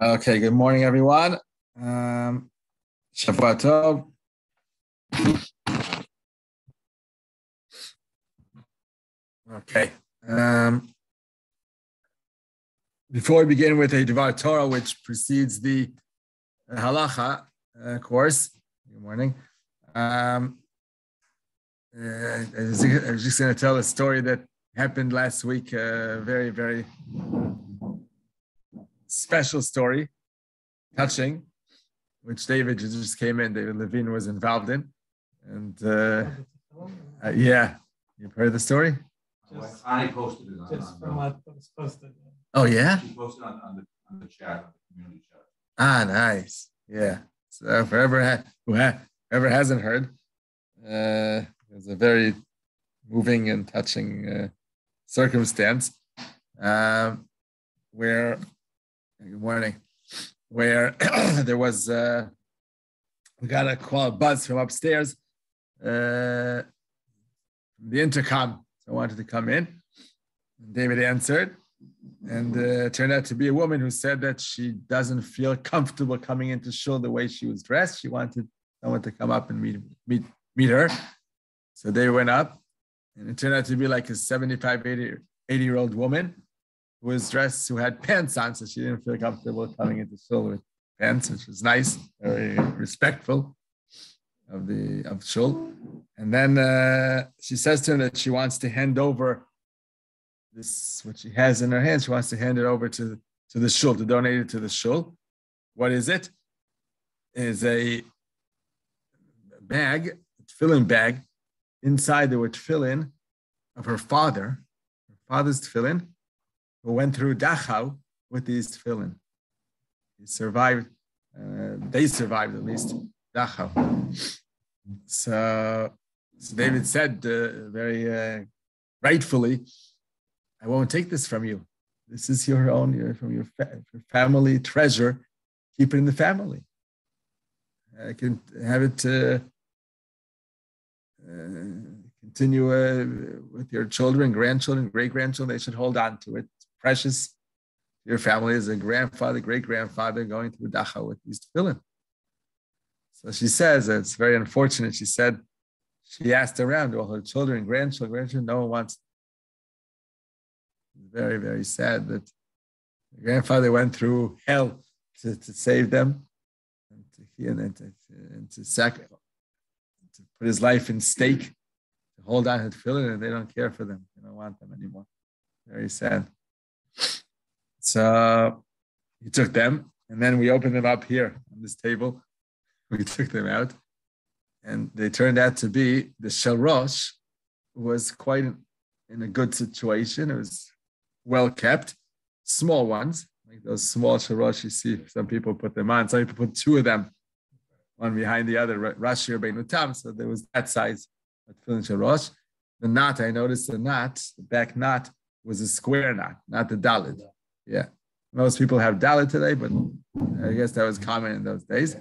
Okay, good morning, everyone. Shavua Tov. Okay. Before we begin with a Devar Torah, which precedes the Halacha course, good morning. I was just going to tell a story that happened last week, a very, very special story, touching, which David just came in. David Levine was involved in. And yeah, you've heard the story? I posted it just from what was posted. Oh, yeah? She posted on the chat, on the community chat. Ah, nice. Yeah. So whoever hasn't heard, it's a very moving and touching circumstance where, good morning, where there was, we got a call, a buzz from upstairs, from the intercom. So I wanted to come in. David answered, and it turned out to be a woman who said that she doesn't feel comfortable coming into shul the way she was dressed. She wanted someone to come up and meet her. So they went up, and it turned out to be like a 75, 80-year-old woman who was dressed, who had pants on, so she didn't feel comfortable coming into shul with pants, which was nice, very respectful of shul. And then she says to him that she wants to hand over this, what she has in her hands. She wants to hand it over to the shul, to donate it to the shul. What is it? It is a bag, a tefillin bag. Inside there were tefillin of her father's tefillin, who went through Dachau with these tefillin. He survived, they survived at least, Dachau. So David said very rightfully, I won't take this from you. This is your own, from your family treasure. Keep it in the family. I can have it continue with your children, grandchildren, great-grandchildren. They should hold on to it. It's precious. Your family is a grandfather, great-grandfather going through Dachau with these tefillin. So she says, it's very unfortunate. She said, she asked around all her children, grandchildren, no one wants. It's very, very sad that the grandfather went through hell to save them and to put his life in stake, to hold on to tefillin, and they don't care for them. They don't want them anymore. Very sad. So he took them, and then we opened them up here on this table. We took them out, and they turned out to be the shalrosh was quite in a good situation. It was well kept, small ones, like those small shalrosh you see. Some people put them on. Some people put two of them, one behind the other, Rashi or Beinutam. So there was that size of tefillin shalrosh. The knot, I noticed the knot, the back knot was a square knot, not the dalit. Yeah, most people have dalit today, but I guess that was common in those days.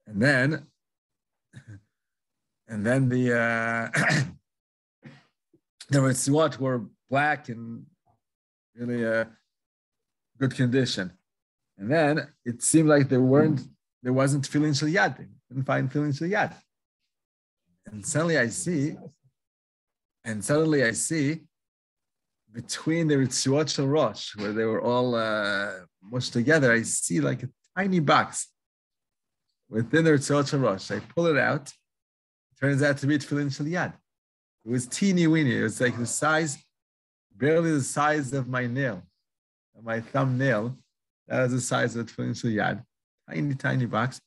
And then the there was what were black and really good condition. And then it seemed like there wasn't tefillin shel yad. Didn't find tefillin shel yad. And suddenly I see between the Ritzuot shel Rosh, where they were all mushed together, I see like a tiny box within the Ritzuot shel Rosh. I pull it out. It turns out to be tefillin shel yad. It was teeny weeny. It was like the size, barely the size of my nail, of my thumbnail. That was the size of the tefillin shel yad. Tiny, tiny box.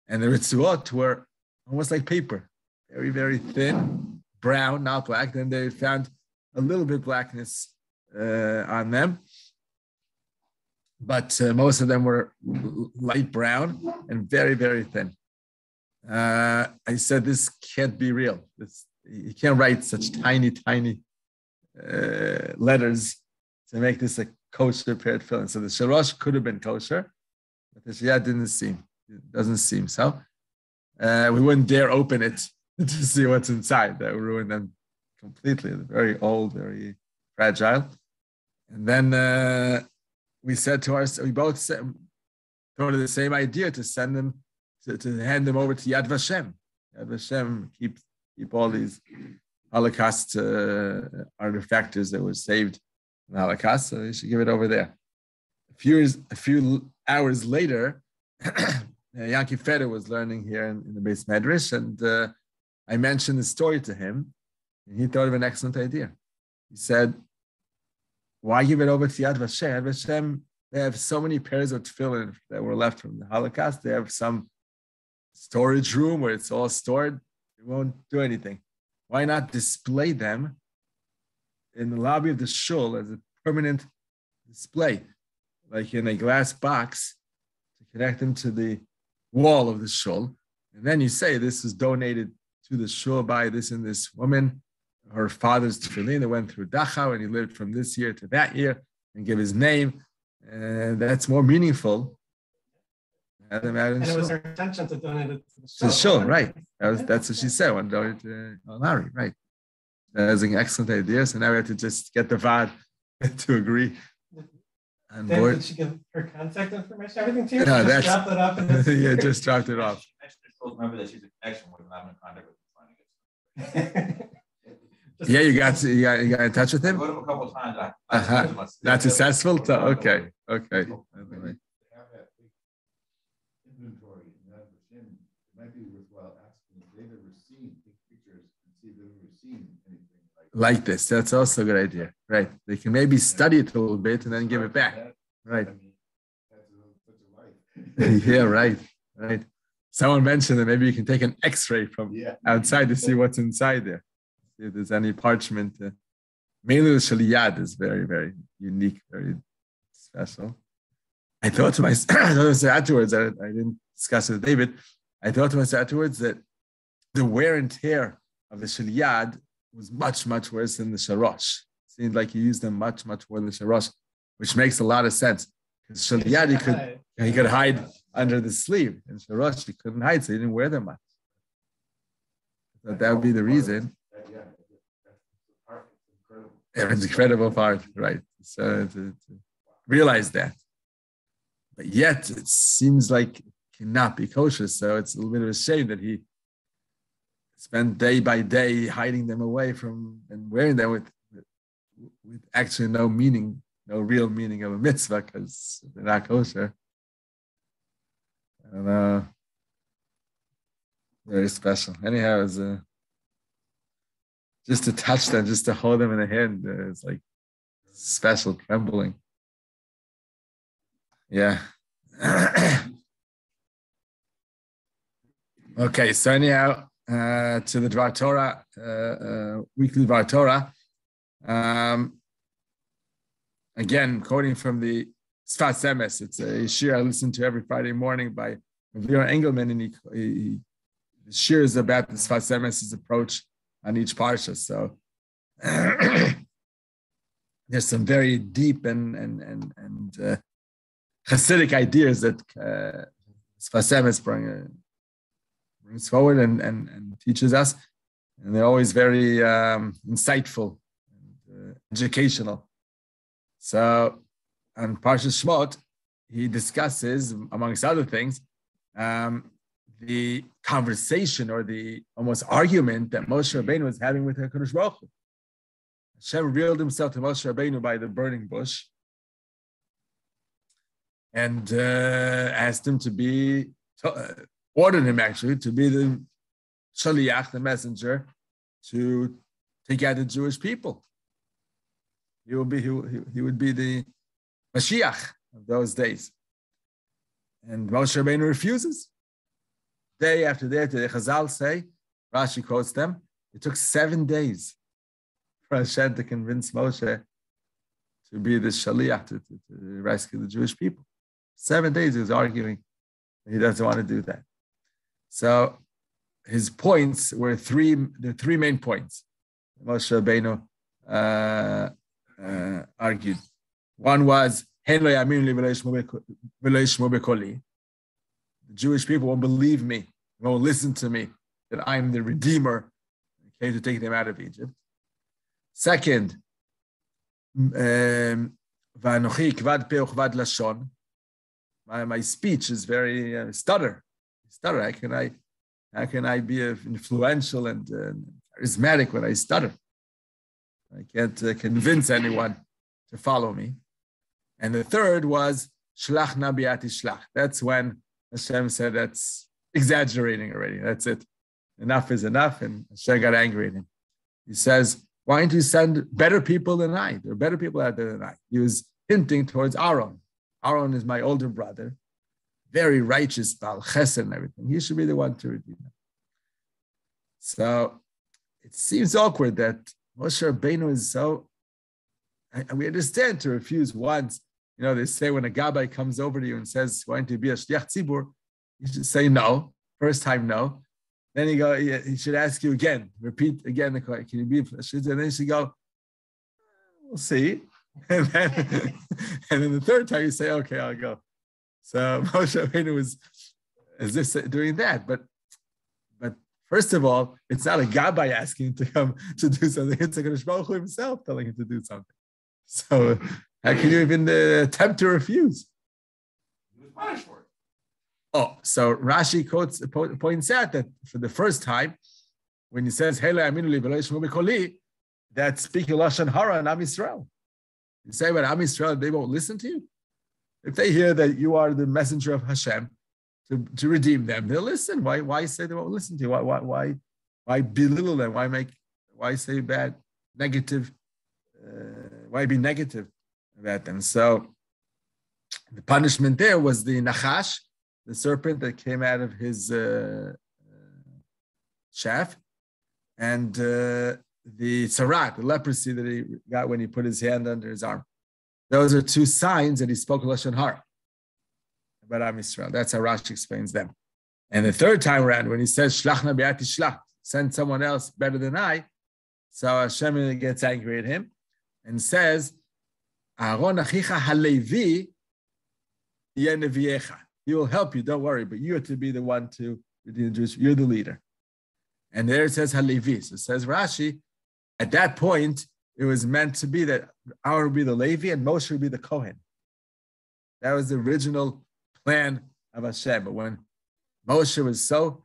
And the Ritzuot were almost like paper. Very, very thin, brown, not black. Then they found a little bit blackness on them. But most of them were light brown and very, very thin. I said, this can't be real. You can't write such tiny, tiny letters to make this a kosher paired tefillin. So the shalosh could have been kosher, but the shiyat doesn't seem so. We wouldn't dare open it to see what's inside. That would ruin them completely. They're very old, very fragile. And then we said to ourselves, we both said, thought of the same idea to send them, to hand them over to Yad Vashem. Yad Vashem keep all these Holocaust artifactors that were saved in the Holocaust, so they should give it over there. A few hours later, Yankee Feder was learning here in the Beis Medrash, and I mentioned the story to him, and he thought of an excellent idea. He said, why give it over to Yad Vashem? Yad Vashem, they have so many pairs of tefillin that were left from the Holocaust. They have some storage room where it's all stored. It won't do anything. Why not display them in the lobby of the shul as a permanent display, like in a glass box, to connect them to the wall of the shul? And then you say, this was donated to the shul by this and this woman, her father's tefillin that went through Dachau, and he lived from this year to that year, and give his name. And that's more meaningful. And it was her intention to donate it to the shul. To the shul, right. That's what she said, one donate to Larry, right. That was an excellent idea. So now we have to just get the VAD to agree. And did she give her contact information, everything to you? No, just dropped it off. Yeah, just dropped it off. Remember that she's a connection with I'm in contact with. Yeah, you got in touch with him? I wrote him a couple of times. Not successful? Okay. Inventory in that machine. It might be worthwhile asking if they've ever seen, take pictures and see if they've ever seen anything like this. That's also a good idea, right? They can maybe study it a little bit and then give it back, right? Yeah, right. Someone mentioned that maybe you can take an X-ray from outside to see what's inside there. See if there's any parchment. Mainly the Shaliyad is very, very unique, very special. I thought to myself afterwards, I didn't discuss it with David, I thought to myself afterwards that the wear and tear of the Shaliyad was much, much worse than the Sharosh. It seemed like he used them much, much more than the Sharosh, which makes a lot of sense. Because Shaliyad, he could hide under the sleeve. And Sharosh, he couldn't hide, so he didn't wear them much. So that would be the reason. It's an incredible part, right? So to realize that. But yet, it seems like it cannot be kosher. So it's a little bit of a shame that he spent day by day hiding them away from and wearing them with actually no meaning, no real meaning of a mitzvah because they're not kosher. And very special. Anyhow, it's just to touch them, just to hold them in the hand, it's like special trembling. Yeah. Okay, so anyhow, to the Dvar Torah, weekly Dvar Torah. Again, quoting from the Sfas Emes, it's a shir I listen to every Friday morning by Leon Engelman, and he the shir is about the Sfas Emes' approach on each parsha. So there's some very deep and Hasidic ideas that Sfas Emes brings forward and teaches us, and they're always very insightful and educational. So on parshat Shemot, he discusses, amongst other things, the conversation or the almost argument that Moshe Rabbeinu was having with HaKadosh Baruch Hu. Hashem revealed himself to Moshe Rabbeinu by the burning bush and asked him to be, ordered him actually to be the shaliach, the messenger, to take out the Jewish people. He would be the Mashiach of those days. And Moshe Rabbeinu refuses. Day after day, the Chazal say, Rashi quotes them, it took 7 days for Hashem to convince Moshe to be the shaliach, to rescue the Jewish people. 7 days he was arguing he doesn't want to do that. So his points were the three main points Moshe Rabbeinu argued. One was, the Jewish people won't believe me, won't listen to me, that I'm the Redeemer who came to take them out of Egypt. Second, my speech is very stutter. How can I be influential and charismatic when I stutter? I can't convince anyone to follow me. And the third was shlach na bi'ati shlach. That's when Hashem said, that's exaggerating already. That's it. Enough is enough. And Hashem got angry at him. He says, why don't you send better people than I? There are better people out there than I. He was hinting towards Aaron. Aaron is my older brother, very righteous, Baal Chesed and everything. He should be the one to redeem them. So it seems awkward that Moshe Rabbeinu is so, and we understand to refuse once. You know, they say when a Gabbai comes over to you and says, why don't you be a Shliach Tzibur? You should say no. First time, no. Then he should ask you again, repeat again the question, can you be a Shliach? And then you should go, we'll see. And then the third time you say, okay, I'll go. So Moshe Rabbeinu was as if doing that. But first of all, it's not a Gabbai asking him to come to do something. It's a Kadosh Baruch Hu himself telling him to do something. So how can you even attempt to refuse? He was punished for it. Oh, so Rashi points out that for the first time, when he says, that's speaking Lashon Hara and Am Yisrael. You say about Am Yisrael, they won't listen to you. If they hear that you are the messenger of Hashem to redeem them, they'll listen. Why say they won't listen to you? Why belittle them? Why say bad, negative? Why be negative about them? So the punishment there was the Nachash, the serpent that came out of his shaft, and the Sarat, the leprosy that he got when he put his hand under his arm. Those are two signs that he spoke Lashon Hara about Am Yisrael. That's how Rashi explains them. And the third time around, when he says, Shlach na bi'ati shlach, send someone else better than I, so Hashem gets angry at him and says, Aaron achicha halevi yeh neviecha. He will help you, don't worry, but you are to be the one to redeem the Jews. You're the leader. And there it says halevi. So it says Rashi, at that point, it was meant to be that Aaron would be the Levi and Moshe would be the Kohen. That was the original plan of Hashem. But when Moshe was so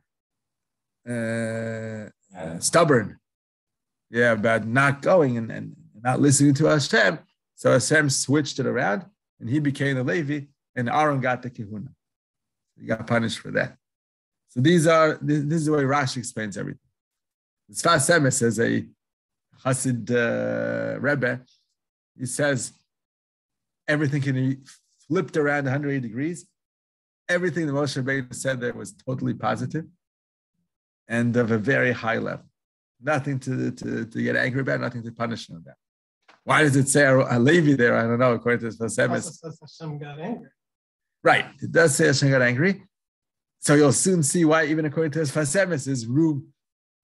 stubborn, about not going and not listening to Hashem, so Hashem switched it around and he became the Levi and Aaron got the Kehuna. He got punished for that. So this is the way Rashi explains everything. Sfas Emes says a Hasid Rebbe, he says everything can be flipped around 180 degrees. Everything that Moshe Rabbeinu said there was totally positive and of a very high level. Nothing to get angry about, nothing to punish him about. Why does it say a Levi there? I don't know, according to Sfas Emes. It says Hashem got angry. Right, it does say Hashem got angry. So you'll soon see why, even according to Sfas Emes, there's room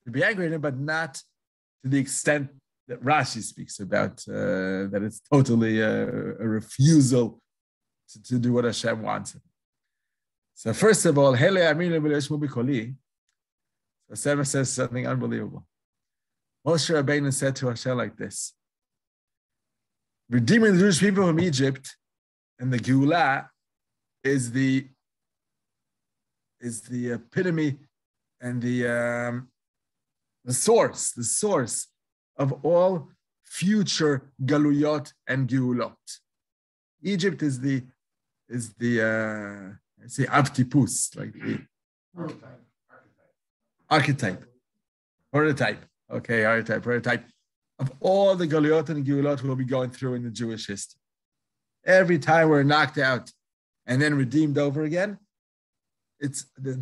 to be angry at him, but not to the extent that Rashi speaks about, that it's totally a refusal to do what Hashem wants. So first of all, Hele Aminu B'Leshmu B'Koli, Hashem says something unbelievable. Moshe Rabbeinu said to Hashem like this: redeeming the Jewish people from Egypt and the Geulah is the epitome and the source of all future galuyot and geulot. Egypt is the avtipus, like the archetype, prototype of all the galuyot and geulot we'll be going through in the Jewish history. Every time we're knocked out and then redeemed over again, it's the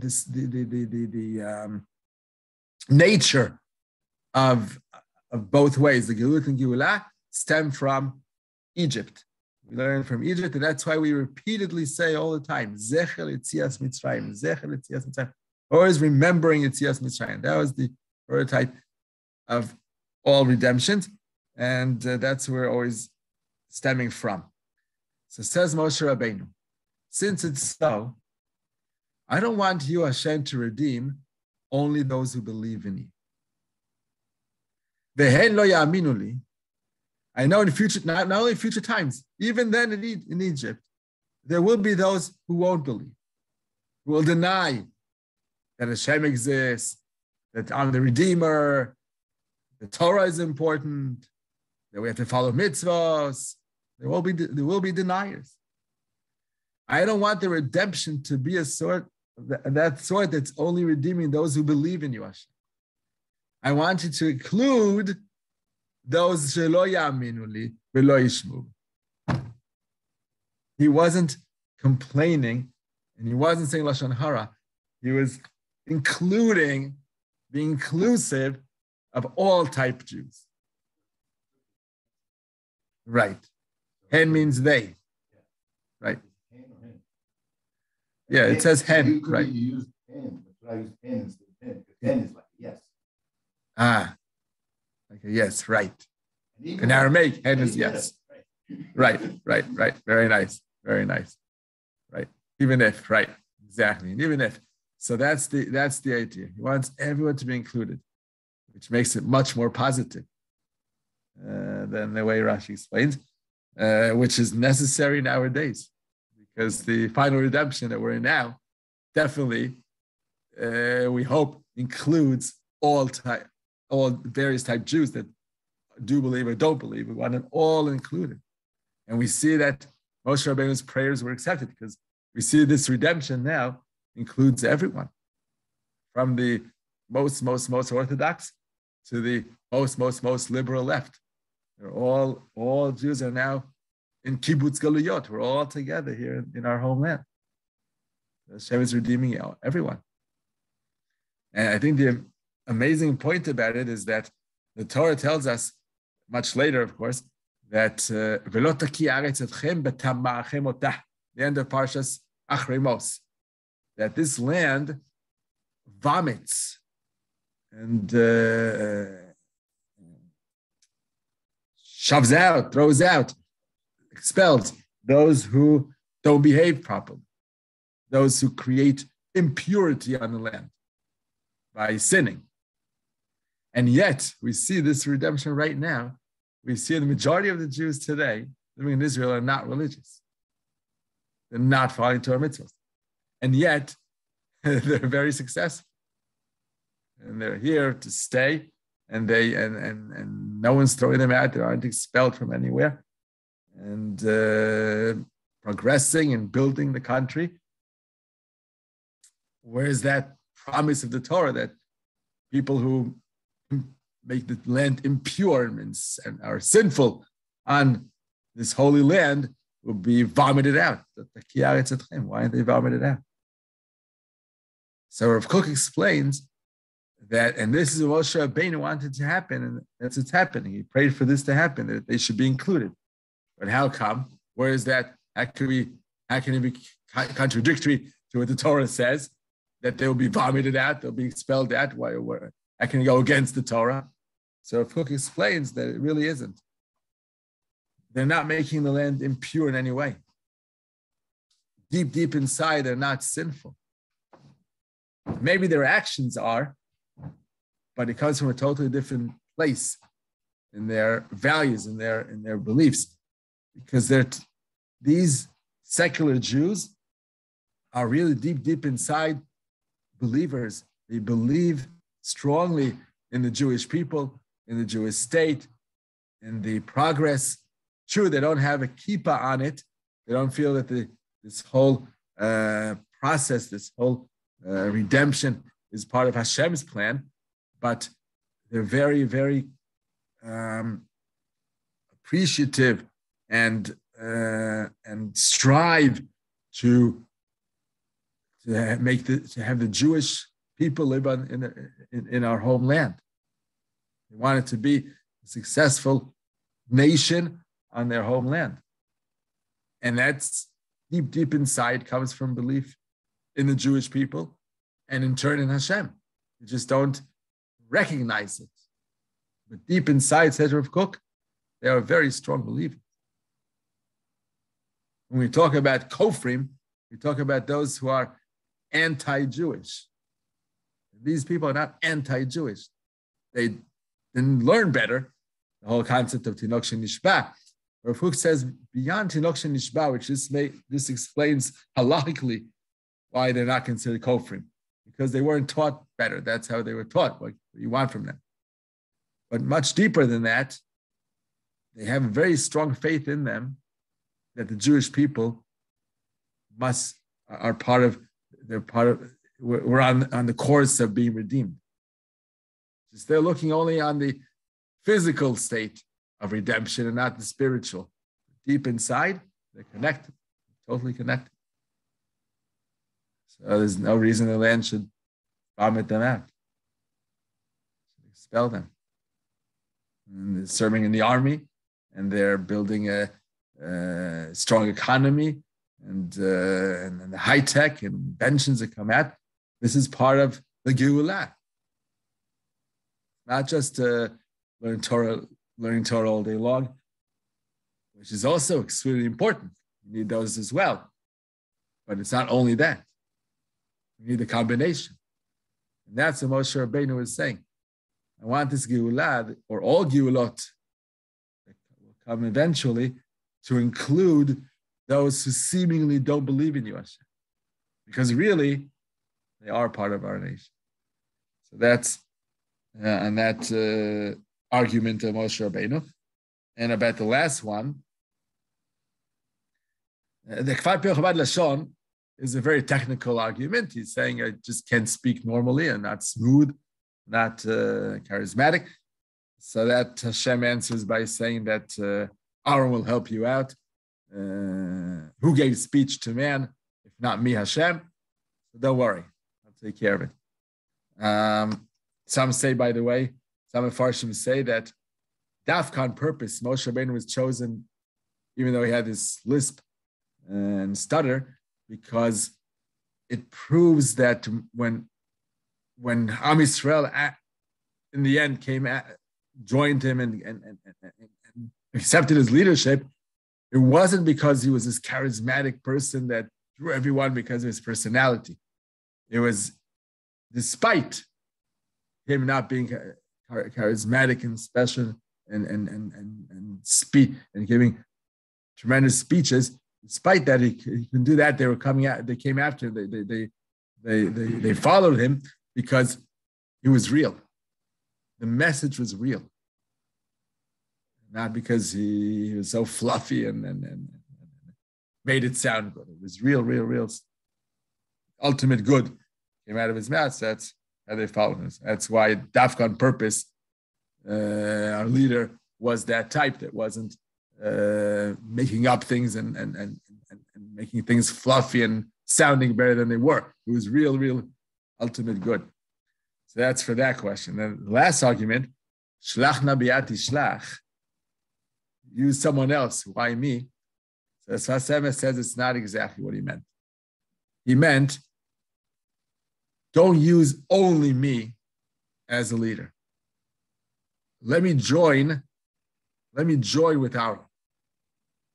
nature of both ways. The Gelut and Geulah stem from Egypt. We learn from Egypt, and that's why we repeatedly say all the time, Zecher Yetzias Mitzrayim, Zecher Yetzias Mitzrayim. Always remembering Yetzias Mitzrayim. That was the prototype of all redemptions, and that's where we're always stemming from. So says Moshe Rabbeinu, since it's so, I don't want you, Hashem, to redeem only those who believe in you. Vehen lo ya'aminu li. I know in future, not only future times, even then in Egypt, there will be those who won't believe, who will deny that Hashem exists, that I'm the Redeemer, the Torah is important, that we have to follow mitzvahs. There will be deniers. I don't want the redemption to be a sort that sort that's only redeeming those who believe in you, Hashem. I want you to include those shelo ya'aminu li v'lo yishmu. He wasn't complaining, and he wasn't saying lashon hara. He was including, being inclusive of all type Jews. Right. Hen means they. Right. Yeah, it says hen, right. You use hen, but I use hen instead of hen, because hen is like yes. Ah, okay, yes, right. In Aramaic, hen is yes. Right. Very nice. Right. Even if, right, exactly. And even if. So that's the idea. He wants everyone to be included, which makes it much more positive than the way Rashi explains, which is necessary nowadays, because the final redemption that we're in now definitely, we hope, includes all various type Jews that do believe or don't believe. We want them all included. And we see that Moshe Rabbeinu's prayers were accepted, because we see this redemption now includes everyone, from the most Orthodox to the most liberal left. They're all Jews are now in kibbutz galuyot. We're all together here in our homeland. Hashem is redeeming everyone. And I think the amazing point about it is that the Torah tells us, much later, of course, that the end of Parshas Achrei Mos, that this land vomits and shoves out, throws out, expels those who don't behave properly, those who create impurity on the land by sinning. And yet, we see this redemption right now. We see the majority of the Jews today living in Israel are not religious. They're not following Torah mitzvahs. And yet, they're very successful. And they're here to stay, and no one's throwing them out. They aren't expelled from anywhere. And progressing and building the country. Where's that promise of the Torah that people who make the land impure and are sinful on this holy land will be vomited out? Why aren't they vomited out? So Rav Kook explains that, and this is what Moshe Rabbeinu wanted to happen, and that's what's happening. He prayed for this to happen, that they should be included. But how come? Where is that? How can it be contradictory to what the Torah says, that they will be vomited out, they'll be expelled out? How can it go against the Torah? So Rav Kook explains that it really isn't. They're not making the land impure in any way. Deep inside, they're not sinful. Maybe their actions are, but it comes from a totally different place in their values, in their beliefs, because these secular Jews are really deep inside believers. They believe strongly in the Jewish people, in the Jewish state, in the progress. True, they don't have a kippah on it. They don't feel that this whole process, this whole redemption is part of Hashem's plan, but they're very, very appreciative and strive to have the Jewish people live in our homeland. They want it to be a successful nation on their homeland, and that's deep inside comes from belief in the Jewish people, and in turn in Hashem. You just don't recognize it. But deep inside, says Rav Kook, they are very strong believers. When we talk about Kofrim, we talk about those who are anti-Jewish. These people are not anti-Jewish. They didn't learn better, the whole concept of Tinok Shenishba, Rav Huk says beyond Tinok Nishba, which this explains halachically why they're not considered kofrim, because they weren't taught better. That's how they were taught, what you want from them. But much deeper than that, they have a very strong faith in them that the Jewish people we're on the course of being redeemed. Just they're looking only on the physical state of redemption and not the spiritual. Deep inside, they're connected, totally connected. So there's no reason the land should vomit them out, expel them. And they're serving in the army, and they're building a strong economy, and the high tech and inventions that come out. This is part of the Geulah. Not just learning Torah all day long, which is also extremely important. You need those as well. But it's not only that. You need a combination. And that's what Moshe Rabbeinu was saying. I want this Geulah, or all Geulot, that will come eventually, to include those who seemingly don't believe in you, Hashem. Because really, they are part of our nation. So that's on that argument of Moshe Rabbeinu. And about the last one, the Kfar Peh Chabad Lashon is a very technical argument. He's saying I just can't speak normally and not smooth, not charismatic. So that Hashem answers by saying that Aaron will help you out. Who gave speech to man, if not me, Hashem? So don't worry, I'll take care of it. Some say, by the way, some Mefarshim say that Dafka on purpose, Moshe Rabbeinu was chosen, even though he had this lisp and stutter, because it proves that when Am Yisrael in the end joined him and accepted his leadership, it wasn't because he was this charismatic person that drew everyone because of his personality. It was despite him not being charismatic and special and speak and giving tremendous speeches. Despite that, he can do that. They were coming out. They came after him. They followed him because he was real. The message was real, not because he was so fluffy and made it sound good. It was real, ultimate good came out of his mouth. So that's how they followed him. That's why Dafka on purpose, our leader, was that type that wasn't making up things and making things fluffy and sounding better than they were. It was real ultimate good. So that's for that question. Then the last argument, Shlach Nabiati Shlach, use someone else. Why me? So Sfas says it's not exactly what he meant. He meant, don't use only me as a leader. Let me join with Aaron.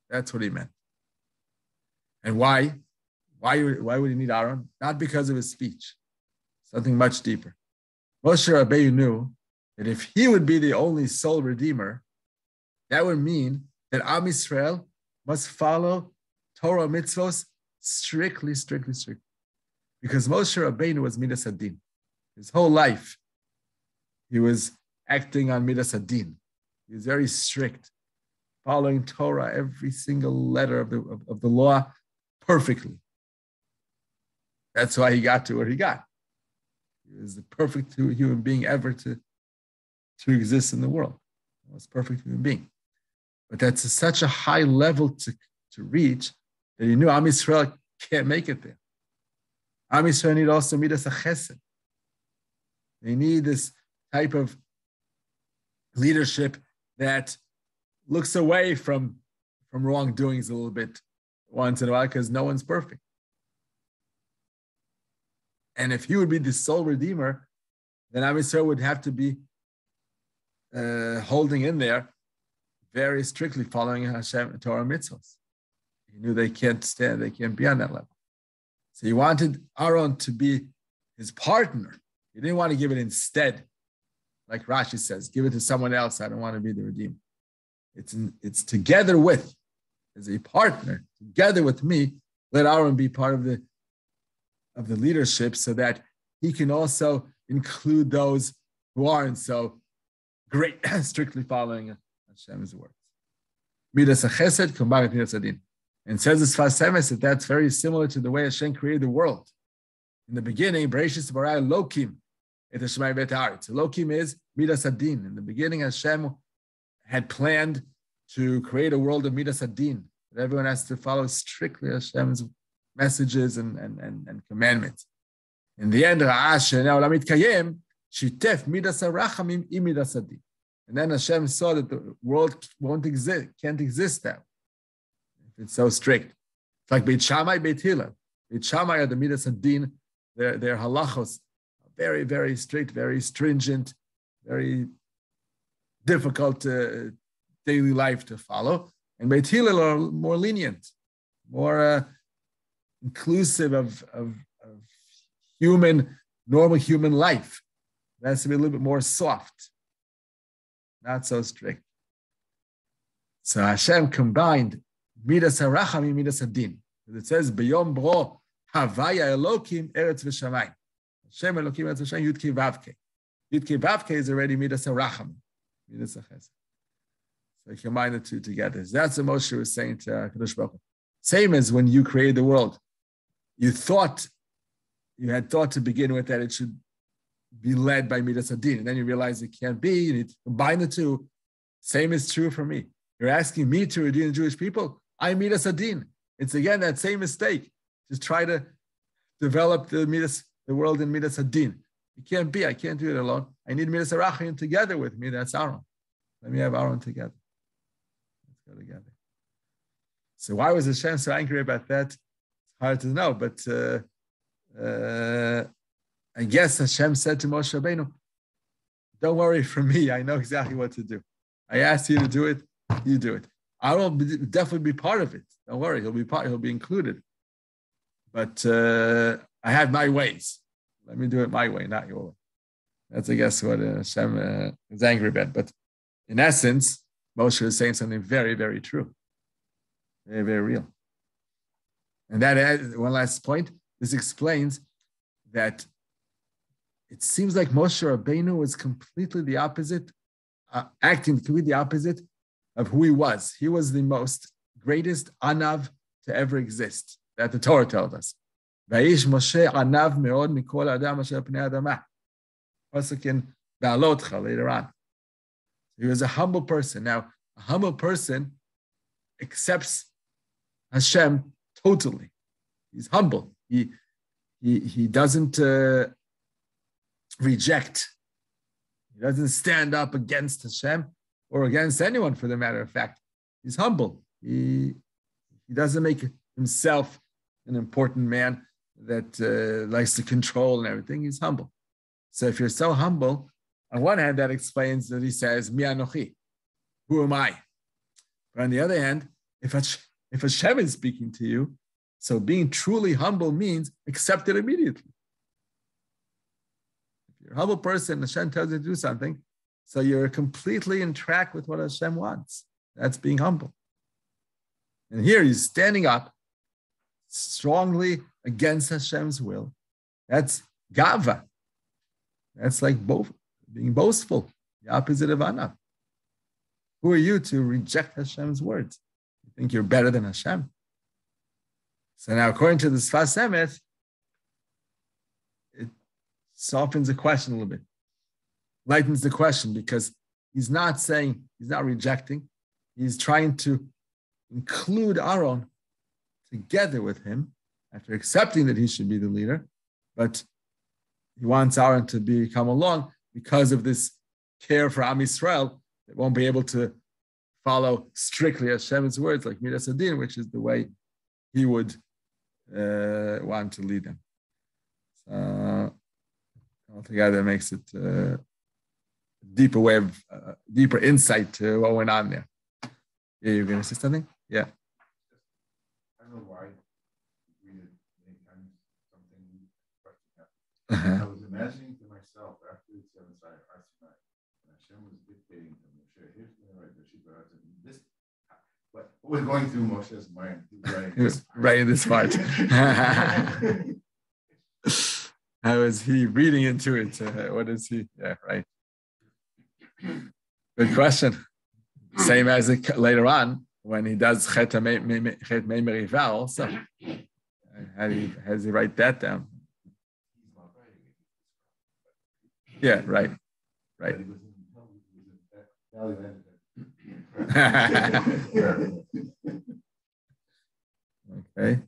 That's what he meant. And why? Why would he need Aaron? Not because of his speech. Something much deeper. Moshe Rabbeinu knew that if he would be the only sole redeemer, that would mean that Am Yisrael must follow Torah mitzvos strictly. Because Moshe Rabbeinu was Midas Hadin. His whole life, he was acting on Midas Hadin. He was very strict, following Torah, every single letter of the law perfectly. That's why he got to where he got. He was the perfect human being ever to exist in the world. The most perfect human being. But that's such a high level to reach that he knew Am Yisrael can't make it there. Am Yisrael need also Midas HaChesed. They need this type of leadership that looks away from wrongdoings a little bit once in a while, because no one's perfect. And if he would be the sole redeemer, then Am Yisrael would have to be holding in there very strictly, following Hashem Torah mitzvahs. He knew they can't be on that level. So he wanted Aaron to be his partner. He didn't want to give it instead, like Rashi says, give it to someone else. I don't want to be the redeemer. It's together with, as a partner, together with me. Let Aaron be part of the leadership, so that he can also include those who aren't so great, strictly following Hashem's words. Midas HaChesed combined with Midas Adin. And says this Sfas Emes that that's very similar to the way Hashem created the world. In the beginning, Bereshis bara Elokim et Hashemayim v'et haaretz. Elokim is Midas Adin. In the beginning, Hashem had planned to create a world of Midas Adin, that everyone has to follow strictly Hashem's messages and commandments. In the end, Shitef Midas HaRachamim im Midas Adin. And then Hashem saw that the world can't exist now. It's so strict. It's like Beit Shammai, Beit Hillel. Beit Shammai are the Midas Adin. Their halachos are very, very strict, very stringent, very difficult daily life to follow. And Beit Hillel are more lenient, more inclusive of normal human life. It has to be a little bit more soft, not so strict. So Hashem combined Midas HaRachamim, Midas Adin. It says, B'yom bro havaya Elokim eretz v'shamayim. Hashem Elokim eretz v'shamayim, Yud Kei Vav Kei. Yud Kei Vav Kei is already Midas HaRachamim, Midas HaChesed. So you combine the two together. So that's what Moshe was saying to Kadosh Baruch Hu. Same as when you created the world. You had thought to begin with that it should be led by Midas Adin, and then you realize it can't be. You need to combine the two. Same is true for me. You're asking me to redeem the Jewish people. I Midas Adin. It's again that same mistake. Just try to develop the world in Midas Adin. It can't be. I can't do it alone. I need Midas HaRachamim together with me. That's Aaron. Let me have Aaron together. Let's go together. So why was Hashem so angry about that? It's hard to know, but I guess Hashem said to Moshe Rabbeinu, don't worry for me. I know exactly what to do. I asked you to do it. You do it. I will definitely be part of it. Don't worry. He'll be included. But I have my ways. Let me do it my way, not your way. That's, I guess, what Hashem is angry about. But in essence, Moshe is saying something very, very true. Very, very real. And that, one last point, this explains that it seems like Moshe Rabbeinu was completely the opposite, acting completely the opposite of who he was. He was the most greatest anav to ever exist, that the Torah tells us. Vayish Moshe anav meod mikol adam asher pnei adamah. Pasuk in Ba'alotcha later on. He was a humble person. Now, a humble person accepts Hashem totally. He's humble. He doesn't reject. He doesn't stand up against Hashem or against anyone, for the matter of fact. He's humble. He doesn't make himself an important man that likes to control and everything. He's humble. So if you're so humble, on one hand, that explains that he says, Mi anochi, who am I? But on the other hand, if Hashem is speaking to you, so being truly humble means accept it immediately. If you're a humble person, Hashem tells you to do something, so you're completely in track with what Hashem wants. That's being humble. And here he's standing up strongly against Hashem's will. That's gava. That's like being boastful, the opposite of anav. Who are you to reject Hashem's words? You think you're better than Hashem? So now, according to the Sfas Emes, it softens the question a little bit, lightens the question, because he's not rejecting, he's trying to include Aaron together with him after accepting that he should be the leader, but he wants Aaron to come along because of this care for Am Yisrael that won't be able to follow strictly Hashem's words like Midas Adin, which is the way he would want to lead them. So altogether, it makes it a deeper insight to what went on there. Yeah, you're going to say something? Yeah. I don't know why we did many times something question happened. I was imagining to myself after the 7th Sinai, Hashem was dictating to Moshe, here's the right, this, what was going through Moshe's mind? He was writing this part. How is he reading into it? What is he? Yeah, right. Good question. Same as later on when he does Chet Mei Meriva also. How does he write that down? Yeah, right. Right. Okay.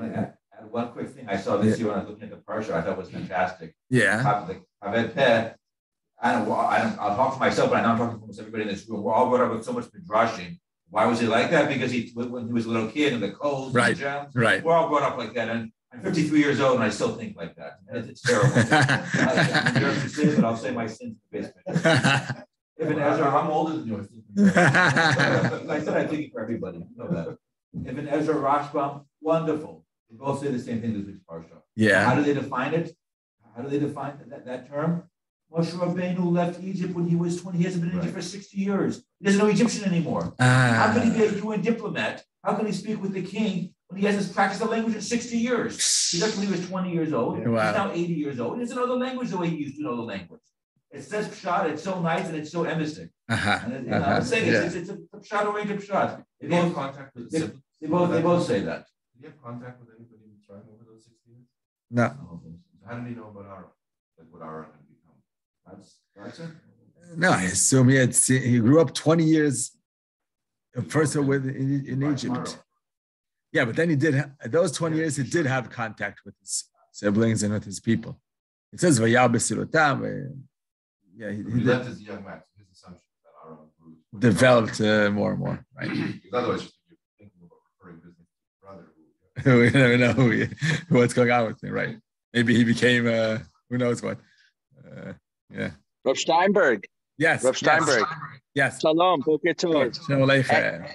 Add one quick thing I saw this year when I was looking at the parshat, I thought was fantastic. Yeah. I'll talk for myself, but I know I'm talking for almost everybody in this room. We're all brought up with so much midrashim. Why was he like that? Because when he was a little kid and the colds and the gems, we're all brought up like that. And I'm 53 years old and I still think like that. It's terrible. I'm embarrassed to say it, but I'll say my sins in the basement. Ibn Ezra, I'm older than you. I said I think it for everybody. You know that. Ibn Ezra, Rashbam, wonderful. They both say the same thing this week's parsha. Yeah. How do they define it? How do they define that term? Moshe Rabbeinu left Egypt when he was 20. He hasn't been in Egypt for 60 years. He doesn't know Egyptian anymore. How can he be a UN diplomat? How can he speak with the king when he hasn't practiced the language in 60 years? He left when he was 20 years old. He's now 80 years old. He doesn't know the language the way he used to know the language. It says pshat. It's so nice and it's so emistic. I'm saying it's a pshat or ain't a pshat. They both contact with the they both say that. Did you have contact with anybody in Mitzrayim over those 60 years? No. So how did he know about Aaron? Like what Aaron had become? That's it. No, I assume he grew up 20 years first in Egypt. Yeah, but then he did those 20 years. He did have contact with his siblings and with his people. It says Vayabesirotam. Yeah, he left as a young man. So his assumption that Aaron developed more and more, right? Because otherwise, you're thinking about referring business to brother. We never know what's going on with him, right? Maybe he became who knows what. Yeah. Rav Steinberg. Yes. Rav Steinberg. Yes. Shalom. Boker Tov. Shalom.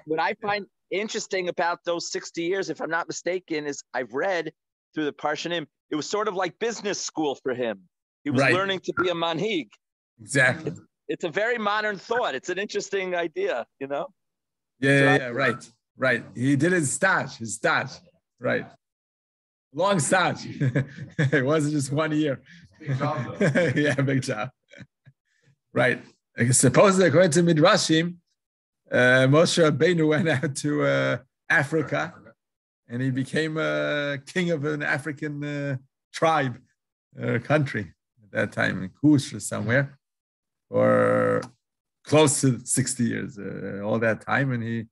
What I find interesting about those 60 years, if I'm not mistaken, is I've read through the Parshanim, it was sort of like business school for him. He was learning to be a manhig. Exactly. It's a very modern thought. It's an interesting idea, you know? Yeah, right. He did his stage, right. Long stage. It wasn't just 1 year. Big job, though. Yeah, big job. Right. Supposedly, according to Midrashim, Moshe Rabbeinu went out to Africa, and he became king of an African tribe or country at that time, in Kush or somewhere, or close to 60 years, all that time, and he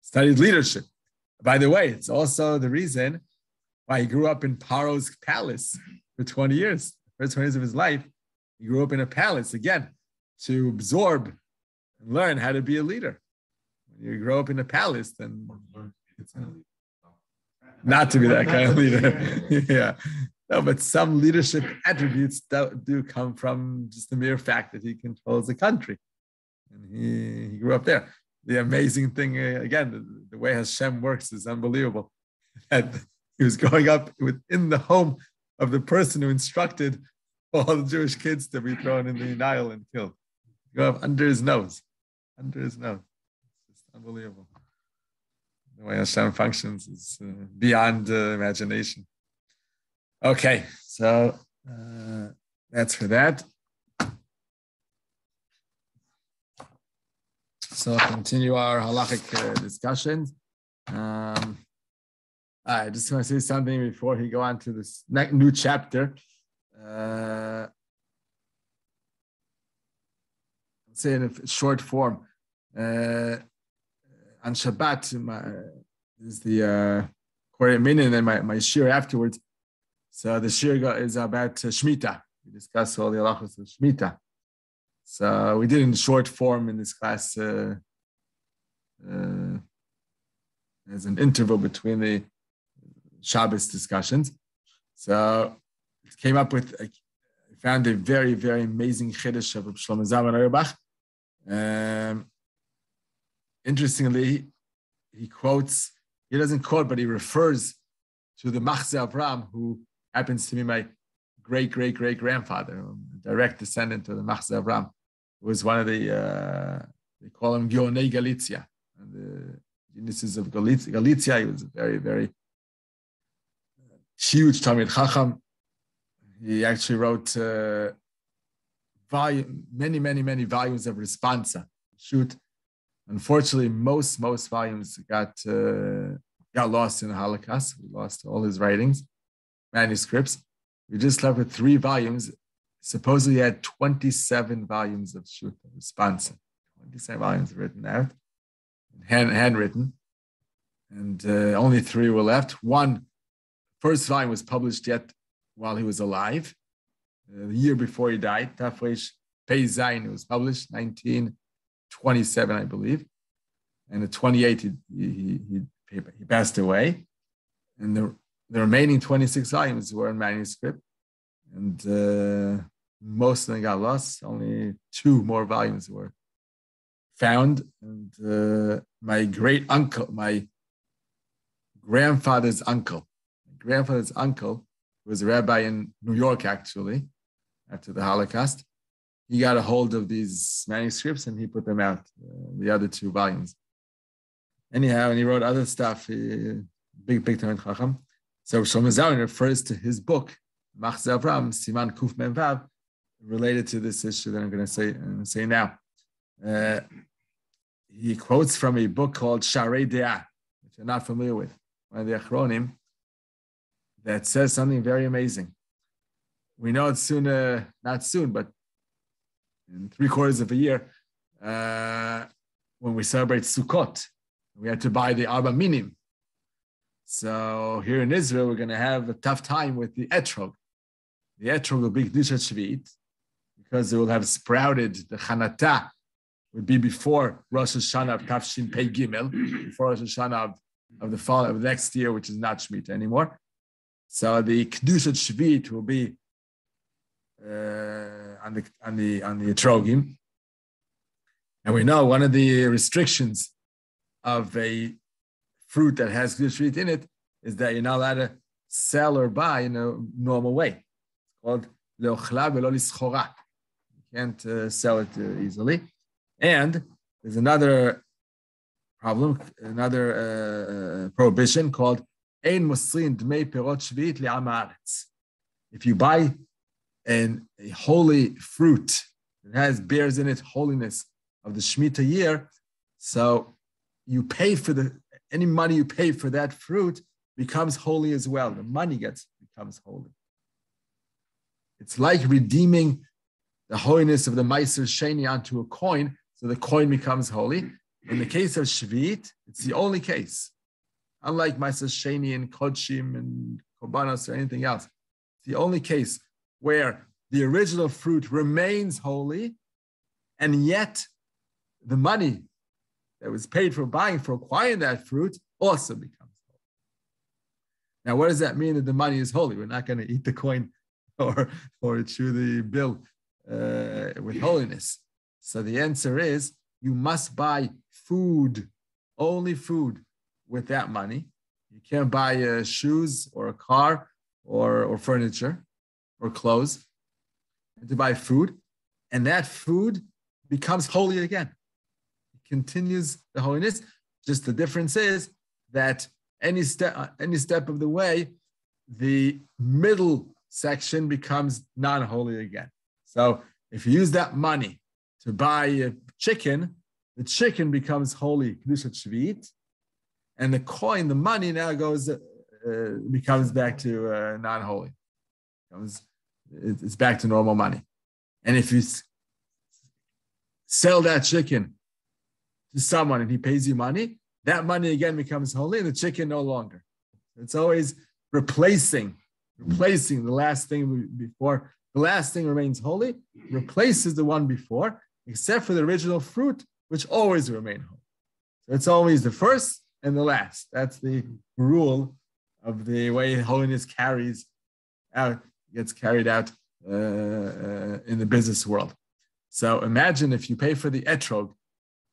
studied leadership. By the way, it's also the reason why he grew up in Paro's palace for 20 years. The first 20 years of his life, he grew up in a palace, again, to absorb and learn how to be a leader. When you grow up in a palace, then it's not to be that kind of leader. Yeah. No, but some leadership attributes do come from just the mere fact that he controls the country. And he grew up there. The amazing thing, again, the way Hashem works is unbelievable. That he was growing up within the home of the person who instructed all the Jewish kids to be thrown in the Nile and killed. Go up under his nose. It's just unbelievable. The way Hashem functions is beyond imagination. Okay, so that's for that. So I'll continue our halachic discussions. I just want to say something before he go on to this new chapter. Say in a short form. On Shabbat is the Korei Minyan, and then my shir afterwards. So the shir is about Shmita. We discuss all the halachos of Shmita. So we did in short form in this class as an interval between the Shabbos discussions. So it came up with, I found a very, very amazing chiddush of Shlomo Zalman Auerbach. Interestingly, he doesn't quote, but he refers to the Machzeh Avram, who happens to be my great-great-great-grandfather, a direct descendant of the Machzeh Avram, was one of the, they call him Gionei Galicia, and the geniuses of Galicia. He was a very, very huge Talmid Chacham. He actually wrote many volumes of responsa. Unfortunately, most volumes got lost in the Holocaust. We lost all his writings, manuscripts. We just left with 3 volumes. Supposedly, he had 27 volumes of responsa. 27 volumes written out, handwritten, and only 3 were left. First volume was published yet while he was alive, the year before he died. Tafresh Pei Zayin was published 1927, I believe, and at 28 he passed away, and the remaining 26 volumes were in manuscript, and most of them got lost. Only 2 more volumes were found, and my grandfather's uncle, who was a rabbi in New York, actually, after the Holocaust, he got a hold of these manuscripts and he put them out, the other 2 volumes. Anyhow, and he wrote other stuff, big Talmid Chacham. So Shlomo Zalman refers to his book, Machzeh Avram, Siman Kuf Mem Vav, related to this issue that I'm going to say now. He quotes from a book called Sharei De'ah, which I'm not familiar with, one of the Achronim, that says something very amazing. We know it's soon, not soon, but in 3/4 of a year, when we celebrate Sukkot, we had to buy the Arba Minim. So here in Israel, we're going to have a tough time with the etrog. The etrog will be Kedushat Shvit, because it will have sprouted. The Chanata would be before Rosh Hashanah of Tafshin Pei Gimel, before Rosh Hashanah of the fall of the next year, which is not Shemitah anymore. So the Kedushat Shvit will be on the etrogim, and we know one of the restrictions of a fruit that has Kedushat Shvit in it is that you're not allowed to sell or buy in a normal way. It's called leochla velo lischora. You can't sell it easily. And there's another problem, another prohibition called ein mosrin dmei perot shvit li'am haaretz. If you buy a holy fruit that bears in it holiness of the Shemitah year, so you pay for any money you pay for that fruit becomes holy as well. The money becomes holy. It's like redeeming the holiness of the Meiser Sheni onto a coin, so the coin becomes holy. In the case of Shvit, it's the only case. Unlike Meiser Sheni and Kodshim and Korbanos or anything else, it's the only case where the original fruit remains holy, and yet the money that was paid for acquiring that fruit also becomes holy. Now, what does that mean that the money is holy? We're not going to eat the coin or chew the bill with holiness. So the answer is you must buy food, only food, with that money. You can't buy shoes or a car or furniture or clothes. You have to buy food, and that food becomes holy again. It continues the holiness. Just the difference is that any step of the way, the middle section becomes non-holy again. So if you use that money to buy a chicken, the chicken becomes holy, Kedushat Shvit, and the coin, the money, now becomes back to non-holy. It's back to normal money. And if you sell that chicken to someone and he pays you money, that money again becomes holy and the chicken no longer. It's always replacing the last thing before. The last thing remains holy, replaces the one before, except for the original fruit, which always remain holy. So it's always the first and the last. That's the rule of the way holiness gets carried out in the business world. So imagine if you pay for the etrog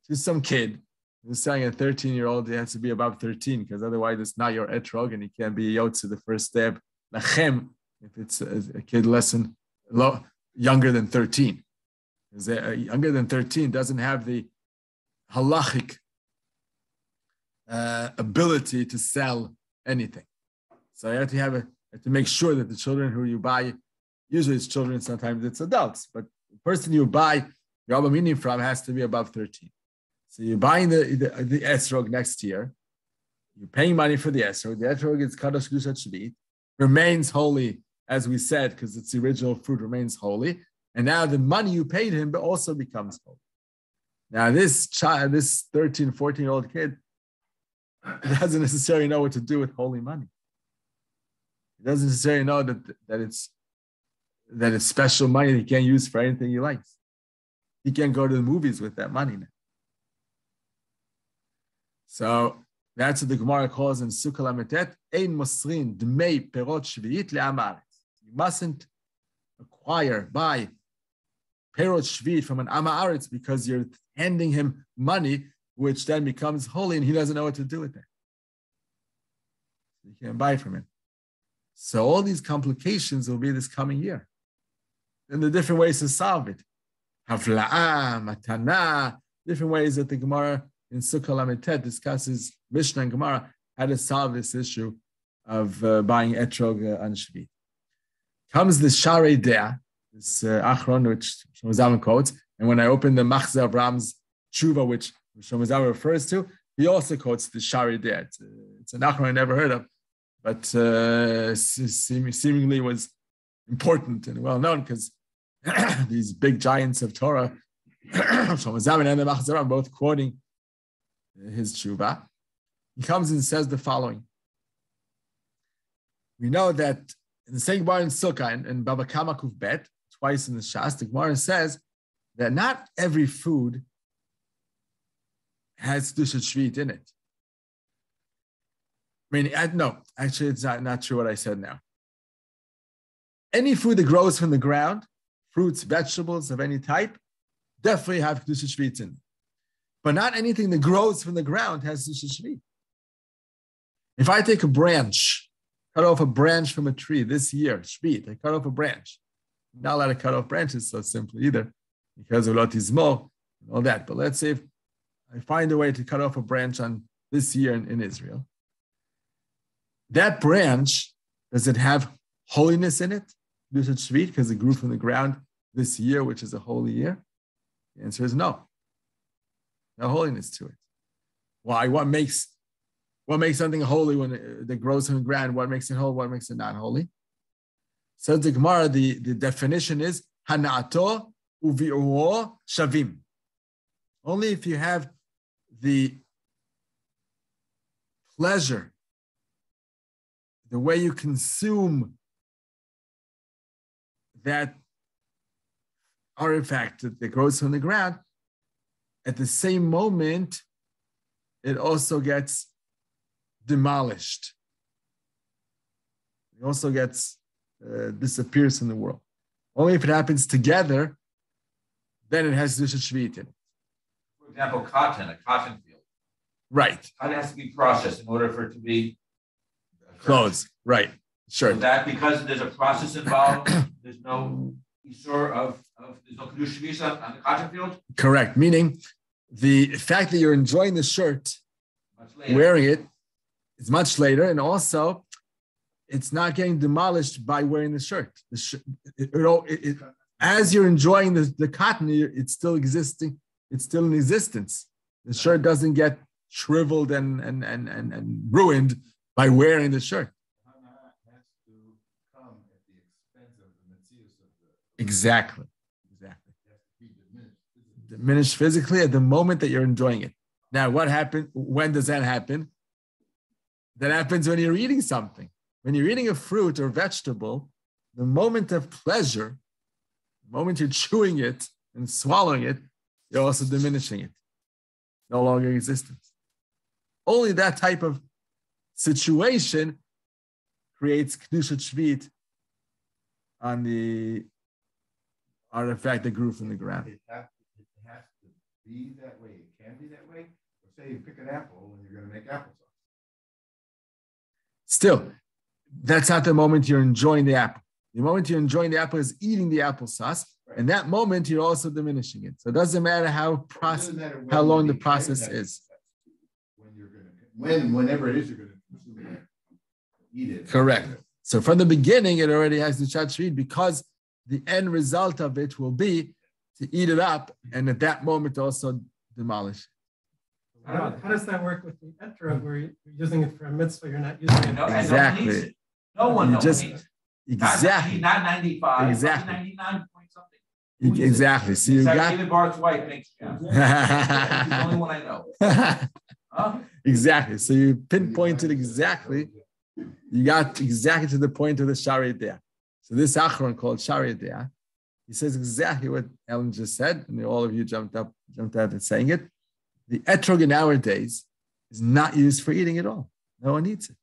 to some kid who's selling a 13-year-old, he has to be above 13, because otherwise it's not your etrog and he can't be yotze the first step, lachem, if it's a kid younger than 13. Because younger than 13 doesn't have the halachic ability to sell anything. So you have to make sure that the children who you buy, usually it's children, sometimes it's adults, but the person you buy your Abba Minim from has to be above 13. So you're buying the esrog next year, you're paying money for the esrog is kadosh kedushat shvit, remains holy, as we said, because it's the original fruit, remains holy, and now the money you paid him also becomes holy. Now this child, this 13, 14-year-old kid, doesn't necessarily know what to do with holy money. He doesn't necessarily know that it's special money that he can't use for anything he likes. He can't go to the movies with that money now. So that's what the Gemara calls in Sukkah Lametet, Ein Mosrin Dmei Perot Shvi'it Le'am Haaretz. You mustn't buy Perot Shvi'it from an Am Haaretz because you're handing him money, which then becomes holy and he doesn't know what to do with it. You can't buy from him. So all these complications will be this coming year. And the different ways to solve it. Havla'ah, matana, different ways that the Gemara in Sukkah Lametet discusses, Mishnah and Gemara, how to solve this issue of buying etrog on Shvit. Comes the Sharei De'ah, this Achron, which Shlomo Zalman quotes, and when I open the Machzeh Avram's Tshuva, which Shlomo Zalman refers to, he also quotes the Sharei De'ah. It's an Achron I never heard of, but seemingly was important and well known because these big giants of Torah, Shlomo Zalman and the Machzeh Avram, both quoting his tshuva. He comes and says the following. We know that in the same Gemara in Sukkah and Baba Kama Kuf Bet, twice in the Shas, the Gemara says that not every food has Kedushat Shvit in it. I mean, no, actually, it's not true what I said now. Any food that grows from the ground, fruits, vegetables of any type, definitely have Kedushat Shvit in it. But not anything that grows from the ground has Kedushat Shvit. If I take a branch, cut off a branch from a tree this year, Shvit, I cut off a branch. I'm not allowed to cut off branches so simply either, because of Lotizmo and all that. But let's say if I find a way to cut off a branch on this year in Israel, that branch, does it have holiness in it? Kedushat Shvit, because it grew from the ground this year, which is a holy year? The answer is no. No holiness to it. Why? What makes something holy when it grows from the ground? What makes it holy? What makes it not holy? So the Gemara, the definition is Hana'ato uvi'uo shavim. Only if you have the pleasure, the way you consume that artifact that grows from the ground, at the same moment, it also gets demolished. It also gets disappears in the world. Only if it happens together, then it has Kedushat Shvit in it. For example, cotton, a cotton field. Right. Cotton has to be processed in order for it to be closed. Right. Sure. So that because there's a process involved, there's no isur of there's no Kedushat Shvit on the cotton field? Correct. Meaning the fact that you're enjoying the shirt, wearing it, is much later, and also it's not getting demolished by wearing the shirt. As you're enjoying the cotton, it's still existing. It's still in existence. The shirt doesn't get shriveled and ruined by wearing the shirt. Has to come at the expense of the metzius of the. Exactly. Diminished physically at the moment that you're enjoying it. Now, what happens? When does that happen? That happens when you're eating something. When you're eating a fruit or vegetable, the moment of pleasure, the moment you're chewing it and swallowing it, you're also diminishing it. No longer in existence. Only that type of situation creates Kedushat Shvit on the artifact that grew from the ground. It has to be that way. It can be that way. Or say you pick an apple and you're going to make applesauce. Still, that's not the moment you're enjoying the apple. The moment you're enjoying the apple is eating the applesauce. In that moment, you're also diminishing it. So it doesn't matter how long the process is. Whenever it is, you're going to eat it. Correct. So from the beginning, it already has the Shad because the end result of it will be to eat it up, and at that moment also demolish. How does that work with the etrog, where you're using it for a mitzvah, you're not using it? Exactly. No one knows. Exactly. Not 95. Exactly. 99 point something. Exactly. So you got David Bart's wife makes jam. He's the only one I know. Huh? Exactly. So you pinpointed exactly. You got exactly to the point of the Shari Dea. So this Achron called Shari Dea, he says exactly what Ellen just said, and all of you jumped out and saying it. The etrog in our days is not used for eating at all. No one eats it.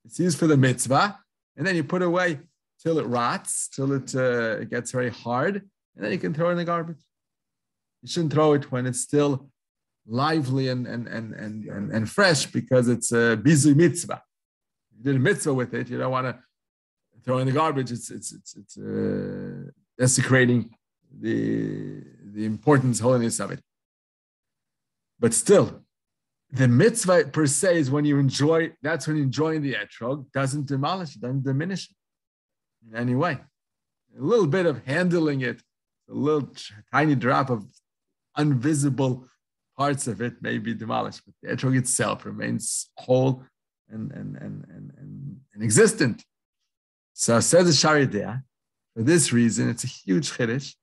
It's used for the mitzvah, and then you put away till it rots, till it gets very hard, and then you can throw it in the garbage. You shouldn't throw it when it's still lively and fresh, because it's a bizu mitzvah. You did a mitzvah with it, you don't want to throw in the garbage. It's desecrating the importance, holiness of it. But still, the mitzvah per se is when you enjoy, that's when you're enjoying the etrog, doesn't demolish it, doesn't diminish it in any way. A little bit of handling it, a little tiny drop of invisible parts of it may be demolished, but the etrog itself remains whole and existent. So says the Shari Dea, for this reason, it's a huge chiddush.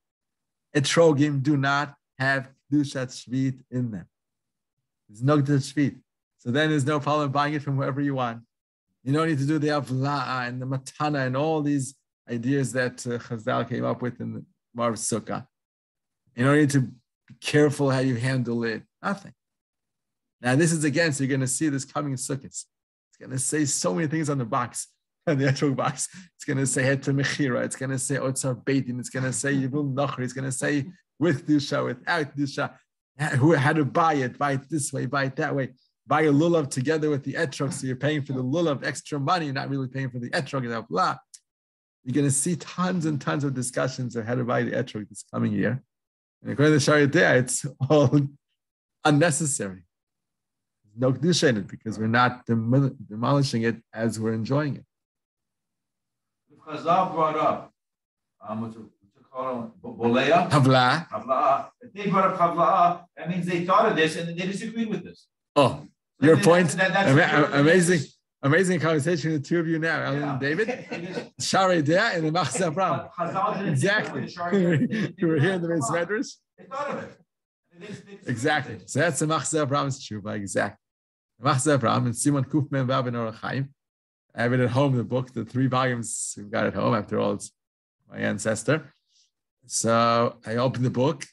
Etrogim do not have kedushat shvit in them. There's no kedushat shvit. So then there's no problem buying it from wherever you want. You don't need to do the avla'a and the matana and all these ideas that Chazal came up with in the Marv Sukkah. You don't need to be careful how you handle it. Nothing. Now this is again, so you're going to see this coming Sukkot. It's going to say so many things on the box. On the etrog box, it's going to say het mechira. It's going to say otzar beitin. It's going to say yivul nachri. It's going to say with dusha, without dusha. How to buy it this way, buy it that way. Buy a lulav together with the etrog, so you're paying for the lulav extra money. You're not really paying for the etrog and blah. You're going to see tons and tons of discussions of how to buy the etrog this coming year. And according to Shari Dea, it's all unnecessary. There's no kedusha in it because we're not demolishing it as we're enjoying it. Chazal brought up, what's it called? Bolea? Havla. Havla. If they brought up Havla, that means they thought of this and they disagreed with this. Oh, your point. Amazing conversation with the two of you now, Ellen and David. Shari Dea and the Machzeh Abraham. Exactly. You were here in the Beis Medrash. They thought of it. Exactly. So that's the Machzeh Abraham's tshuva. Exactly. The Machzeh Abraham and Simon Kufman Vav and Orach Chaim. I have it at home, the book, the 3 volumes we've got at home. After all, it's my ancestor. So I open the book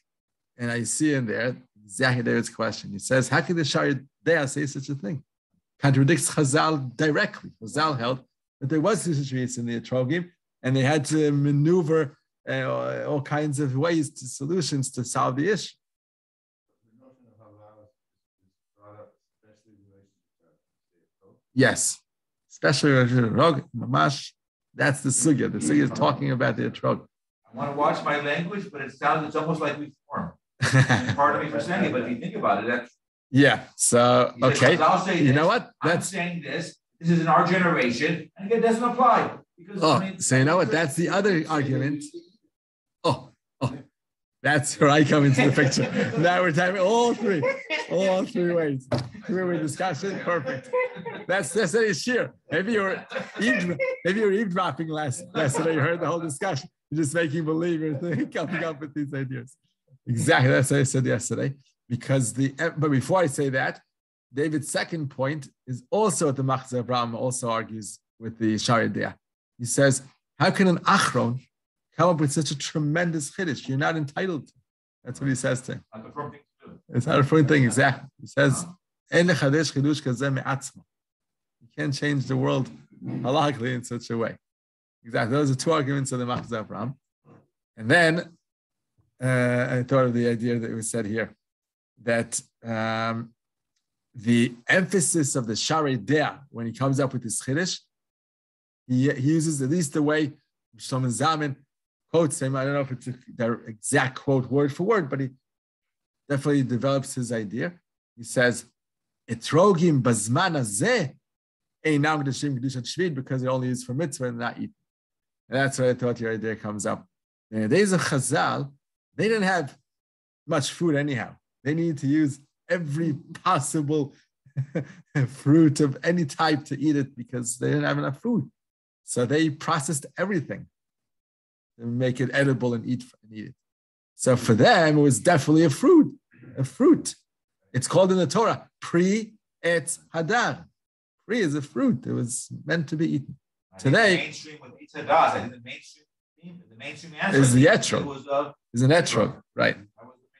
and I see in there exactly David's question. He says, how can the Shari Dea say such a thing? Contradicts Chazal directly. Chazal held that there was situations in the etrogim and they had to maneuver all kinds of ways to solutions to solve the issue. Yes. Especially Rog, Mamash, that's the sugya. The sugya is talking about the etrog. I want to watch my language, but it's almost like we form. Pardon me for saying it, but if you think about it, that's So okay. I'll say you this, know what? I'm saying this. This is in our generation, and it doesn't apply because. So you know what? That's the other argument. That's where I come into the picture. Now we're talking all three ways. Three-way discussion, perfect. That's a sheer. Maybe you were eavesdropping yesterday. You heard the whole discussion. You're just making believe you're coming up with these ideas. Exactly, that's what I said yesterday. But before I say that, David's second point is also what the Machzeh Abraham also argues with the Shari Dea. He says, how can an Achron come up with such a tremendous chiddush? You're not entitled to. That's what he says to him. It's not a different thing, exactly. He says, you can't change the world halachically in such a way. Exactly. Those are 2 arguments of the Machzeh Abraham. And then I thought of the idea that was said here, that the emphasis of the Shari Dea, when he comes up with his chiddush, he uses at least the way Shlomo Zalman quotes him. I don't know if it's the exact quote word for word, but he definitely develops his idea. He says, "Etrogim bazman hazeh einam kedushin kedushat shvit," because it only is for mitzvah and not eating. And that's why I thought your idea comes up. In the days of Chazal, they didn't have much food anyhow. They needed to use every possible fruit of any type to eat it because they didn't have enough food. So they processed everything to make it edible and eat it. So for them, it was definitely a fruit. It's called in the Torah, Pri Etz Hadar. Pri is a fruit. It was meant to be eaten. Today, the mainstream with Etz Hadar, I think the mainstream answer is the etrog. Is an etrog, right?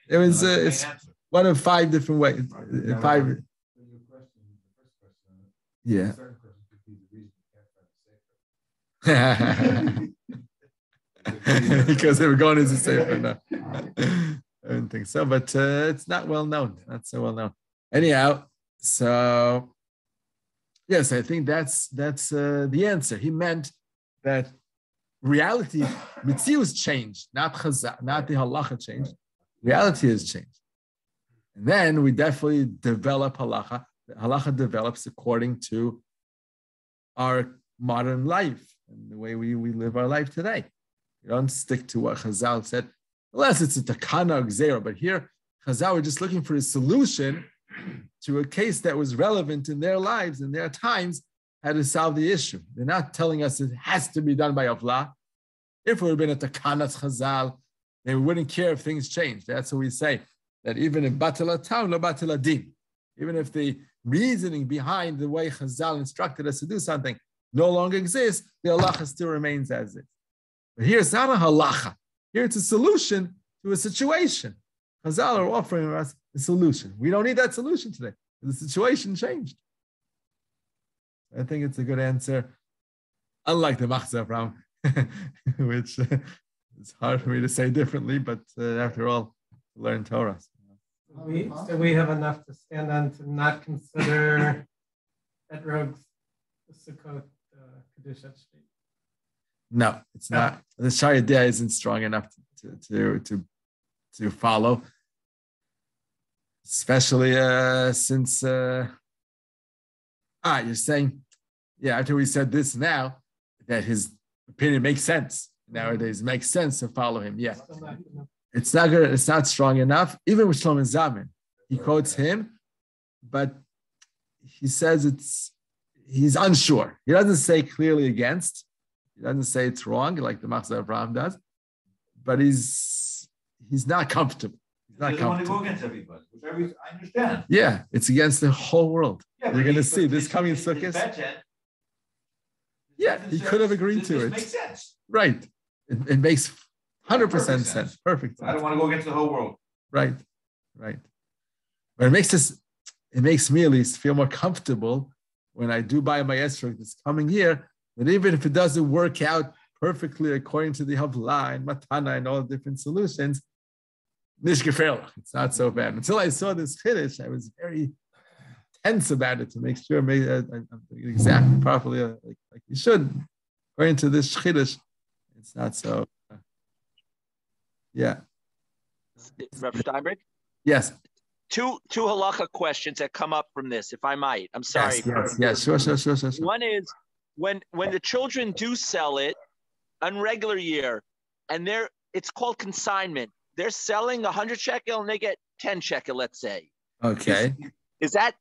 It was it's one of 5 different ways. 5. Yeah. Because they were going as a safer. No. I don't think so, but it's not well known. Not so well known. Anyhow, so yes, I think that's the answer. He meant that reality, Mitzius changed, not Chazal, not the halacha changed. Reality has changed. And then we definitely develop halacha. Halacha develops according to our modern life and the way we live our life today. We don't stick to what Chazal said, unless it's a takana or gzera. But here, Chazal were just looking for a solution to a case that was relevant in their lives, in their times, how to solve the issue. They're not telling us it has to be done by Avla. If it would have been a takanat Chazal, they wouldn't care if things changed. That's what we say, that even in Batala Town, no Batala Din, even if the reasoning behind the way Chazal instructed us to do something no longer exists, the halacha still remains as is. But here it's not a halacha. Here it's a solution to a situation. Chazal are offering us a solution. We don't need that solution today. The situation changed. I think it's a good answer. Unlike the Machzor Avraham, which it's hard for me to say differently, but after all, learn Torah. So we have enough to stand on to not consider etrog's Sukkot Kedushat Shvit. No, it's not. The Shari idea isn't strong enough to follow, especially since you're saying, after we said this now, that his opinion makes sense nowadays. It makes sense to follow him. Yeah, it's not good. It's not strong enough. Even with Shlomo Zalman, he quotes him, but he says he's unsure. He doesn't say clearly against. He doesn't say it's wrong like the Machzor Avraham does, but he's not comfortable. He's not comfortable. Want to go against everybody, which I understand. Yeah, it's against the whole world. Yeah, you're going to see this coming Sukkot. Yeah, he could have agreed to it. Makes sense. Right. It makes 100% sense. Perfect sense. I don't want to go against the whole world. Right. But it makes me at least feel more comfortable when I do buy my esrog this coming year, that even if it doesn't work out perfectly according to the Havla and Matana and all the different solutions, nish gefeilach, it's not so bad. Until I saw this chiddush, I was very tense about it to make sure I'm doing exactly properly like you should. According to this chiddush, it's not so. Yeah. Rav Steinberg? Yes. Two halacha questions that come up from this, if I might. I'm sorry. Yes. Sure. One is when the children do sell it on regular year, and it's called consignment. They're selling 100 shekel and they get 10 shekel, let's say. Okay.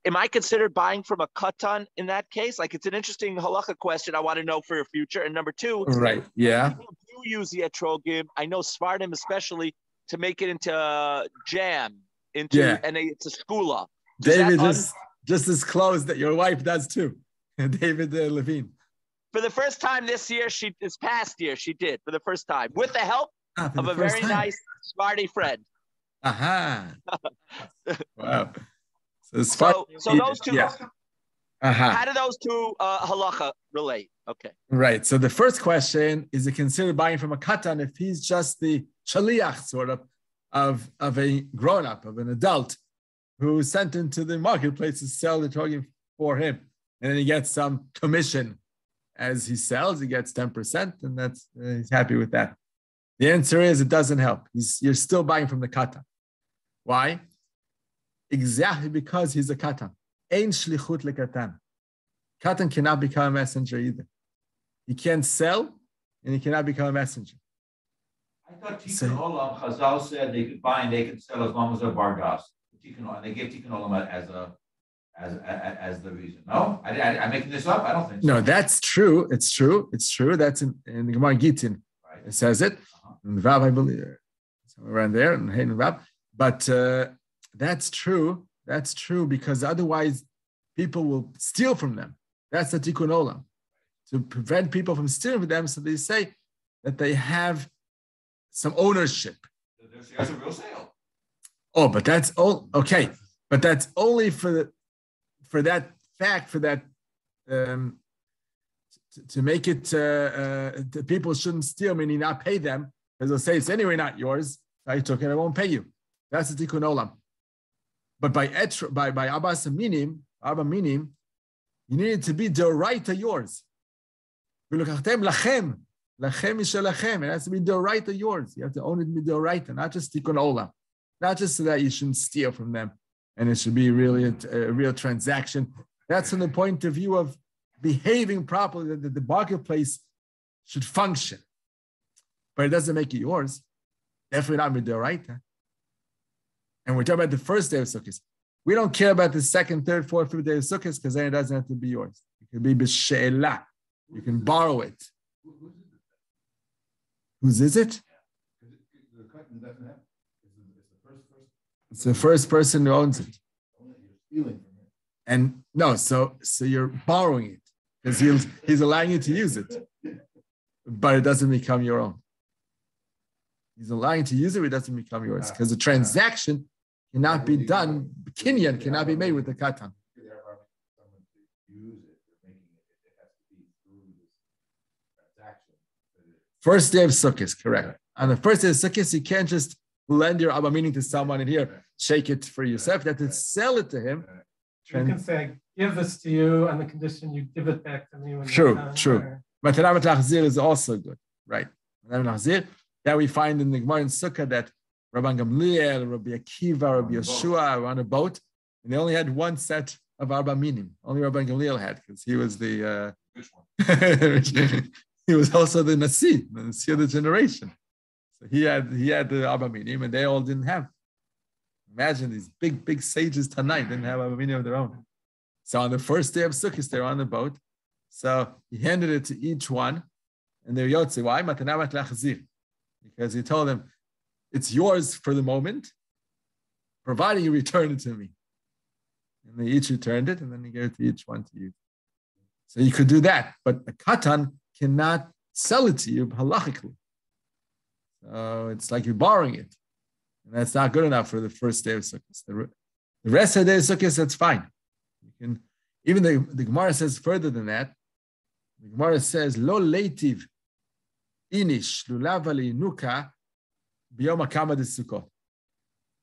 Am I considered buying from a katan in that case? Like, it's an interesting halacha question I want to know for your future. And number two, right? Yeah. People do use the etrogim. I know Sfardim especially to make it into jam, and it's a skula. David just as close that your wife does too. David Levine. For the first time this past year, she did for the first time with the help of a very nice Sfardi friend. Aha. Wow. So those two. Yeah. How do those two halacha relate? Okay. Right. So the first question is: it considered buying from a katan if he's just the shaliach sort of a grown-up, of an adult who is sent into the marketplace to sell the target for him, and then he gets some commission as he sells. He gets 10%, and he's happy with that. The answer is it doesn't help. You're still buying from the katan. Why? Exactly because he's a katan. Ein shlichut lekatan. Katan cannot become a messenger either. He can't sell, and he cannot become a messenger. I thought Tikkun Olam, Chazal said they could buy and they could sell as long as they're bargas. They gave Tikkun Olam as the reason. No, I'm making this up. I don't think so. No, that's true. It's true. That's in the Gemara Gittin. Right. It says it. In the Vav, I believe, somewhere around there, in Hein and Vav. But that's true. That's true because otherwise people will steal from them. That's the Tikkun Olam. To prevent people from stealing from them, so they say that they have some ownership. There's a real sale. Oh, but that's all okay. But that's only for that fact, for that to make it people shouldn't steal, meaning not pay them, because they'll say it's anyway not yours. I took it, I won't pay you. That's the Tikkun Olam. But by Abbas Minim, you need it to be Doraita yours. Lachem mishalachem. It has to be Doraita yours. You have to own it with Doraita, not just Tikkun Olam. Not just so that you shouldn't steal from them, and it should be really a real transaction. That's from the point of view of behaving properly, that the marketplace should function. But it doesn't make it yours. Definitely not Midoraita. And we're talking about the first day of Sukkot. We don't care about the second, third, fourth, fifth day of Sukkot because then it doesn't have to be yours. It can be b'she'ela. You can borrow it. Whose is it? It's the first person who owns it. And no, so you're borrowing it because he's allowing you to use it, but it doesn't become your own. He's allowing you to use it, but it doesn't become yours because the transaction cannot be done. Kinyan cannot be made with the katan. First day of Sukkot, correct. On the first day of Sukkot, you can't just lend your Abba meaning to someone and here, shake it for yourself. You have to sell it to him. You can say, give this to you on the condition you give it back to me. When True. Matanamat Lachzir is also good, right? That we find in the Gemara in Sukkah that Rabban Gamliel, Rabbi Akiva, Rabbi Yeshua were on a boat, and they only had one set of Abba meaning. Only Rabban Gamliel had, because he was the... Which one? He was also the Nasi of the generation. So he had the Abba Minim, and they all didn't have. Imagine these big sages tonight didn't have Abba Minim of their own. So on the first day of Sukkot, they're on the boat. So he handed it to each one, and they're Yotze. Why? Matanamat lachzir. Because he told them, it's yours for the moment, providing you return it to me. And they each returned it, and then he gave it to each one to use. So you could do that, but a katan cannot sell it to you halachically. So it's like you're borrowing it. And that's not good enough for the first day of Sukkot. The rest of the day of Sukkot, that's fine. You can, even the Gemara says further than that. The Gemara says, Lo leitiv inish lulavali nuka biyom hakama de Sukkot.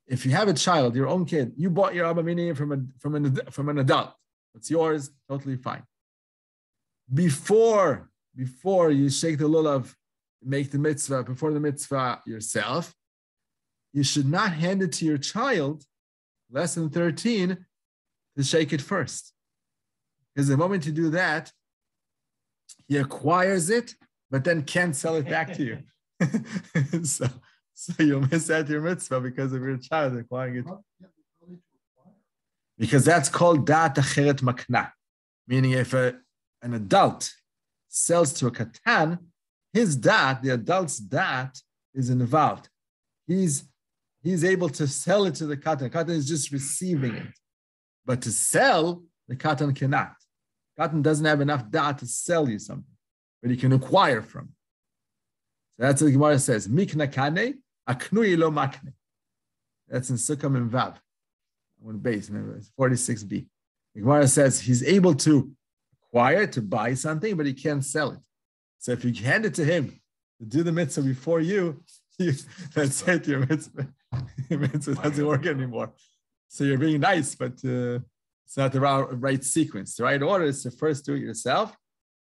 If you have a child, your own kid, you bought your Abba Minim from an adult. It's yours, totally fine. Before you shake the lulav, make the mitzvah, before the mitzvah yourself, you should not hand it to your child, less than 13, to shake it first. Because the moment you do that, he acquires it, but then can't sell it back to you. So you'll miss out your mitzvah because of your child acquiring it. Because that's called da'at acheret makna. Meaning if an adult sells to a katan, his da'at, the adult's da'at, is involved. He's able to sell it to the katan. Katan is just receiving it. But to sell, the katan cannot. Katan doesn't have enough da'at to sell you something, but he can acquire from it. So that's what the Gemara says. Mikna kane, aknui lo makne. That's in Sukkah and Vav. On base, 46b. The Gemara says he's able to acquire, to buy something, but he can't sell it. So if you hand it to him to do the mitzvah before you, that's it, your mitzvah. Your mitzvah doesn't work anymore. So you're being nice, but it's not the right sequence. The right order is to first do it yourself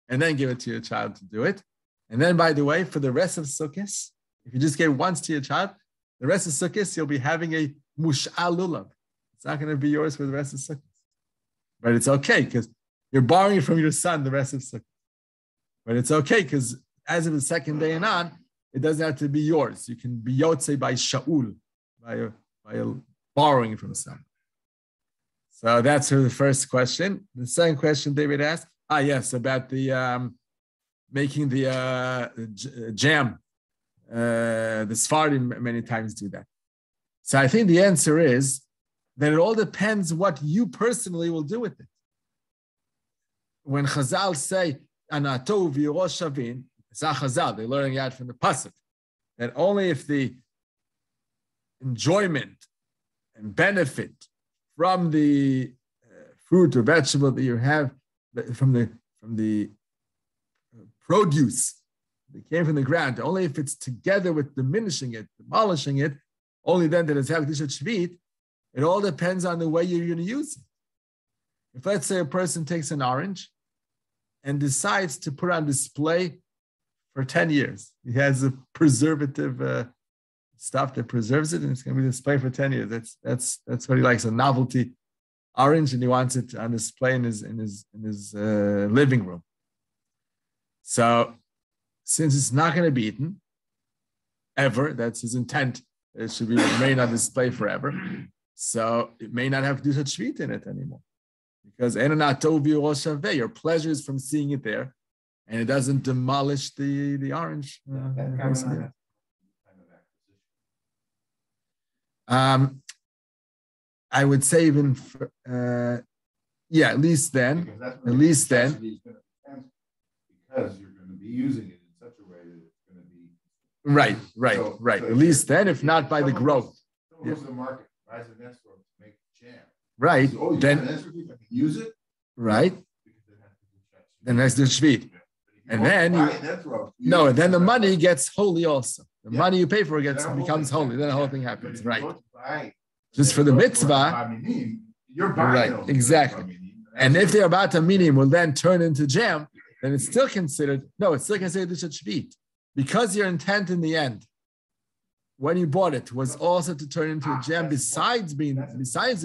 and then give it to your child to do it. And then, by the way, for the rest of Sukkot, If you just gave once to your child, the rest of Sukkot, you'll be having a mush'al lulav. It's not going to be yours for the rest of Sukkot. But it's okay because you're borrowing it from your son the rest of Sukkot. But it's okay because as of the second day and on, it doesn't have to be yours. You can be yotze by Shaul, by borrowing from someone. So that's the first question. The second question David asked, yes, about the making the jam. The Sephardim many times do that. So I think the answer is that it all depends what you personally will do with it. When Chazal say, Anato v'yirosh shavin, it's not Chazal, they're learning out from the pasuk, that only if the enjoyment and benefit from the fruit or vegetable that you have, from the produce that came from the ground, only if it's together with diminishing it, demolishing it, only then that it's Kedushat Shvit. It all depends on the way you're going to use it. If let's say a person takes an orange and decides to put on display for 10 years, he has a preservative stuff that preserves it, and it's going to be displayed for 10 years. That's what he likes, a novelty orange, and he wants it on display in his living room. So, since it's not going to be eaten ever, that's his intent. It should remain on display forever. So it may not have Kedushat Shvit in it anymore, because your pleasure is from seeing it there, and it doesn't demolish the orange. I would say even at least then, because you're going to be using it in such a way that it's going to be right. At least then, if not by the growth. Someone goes to the market, buys an esrog to make jam. Right. So, then an esrog, I can use it. Right. Then that's the shvit. And then then the money gets holy also. The money you pay for it becomes holy. Then the whole thing happens. Right. Just for the mitzvah. You're buying right. Exactly. And if they're about to minim will then turn into jam, then it's still considered Kedushat Shvit. Because your intent in the end, when you bought it, was also to turn into a jam besides in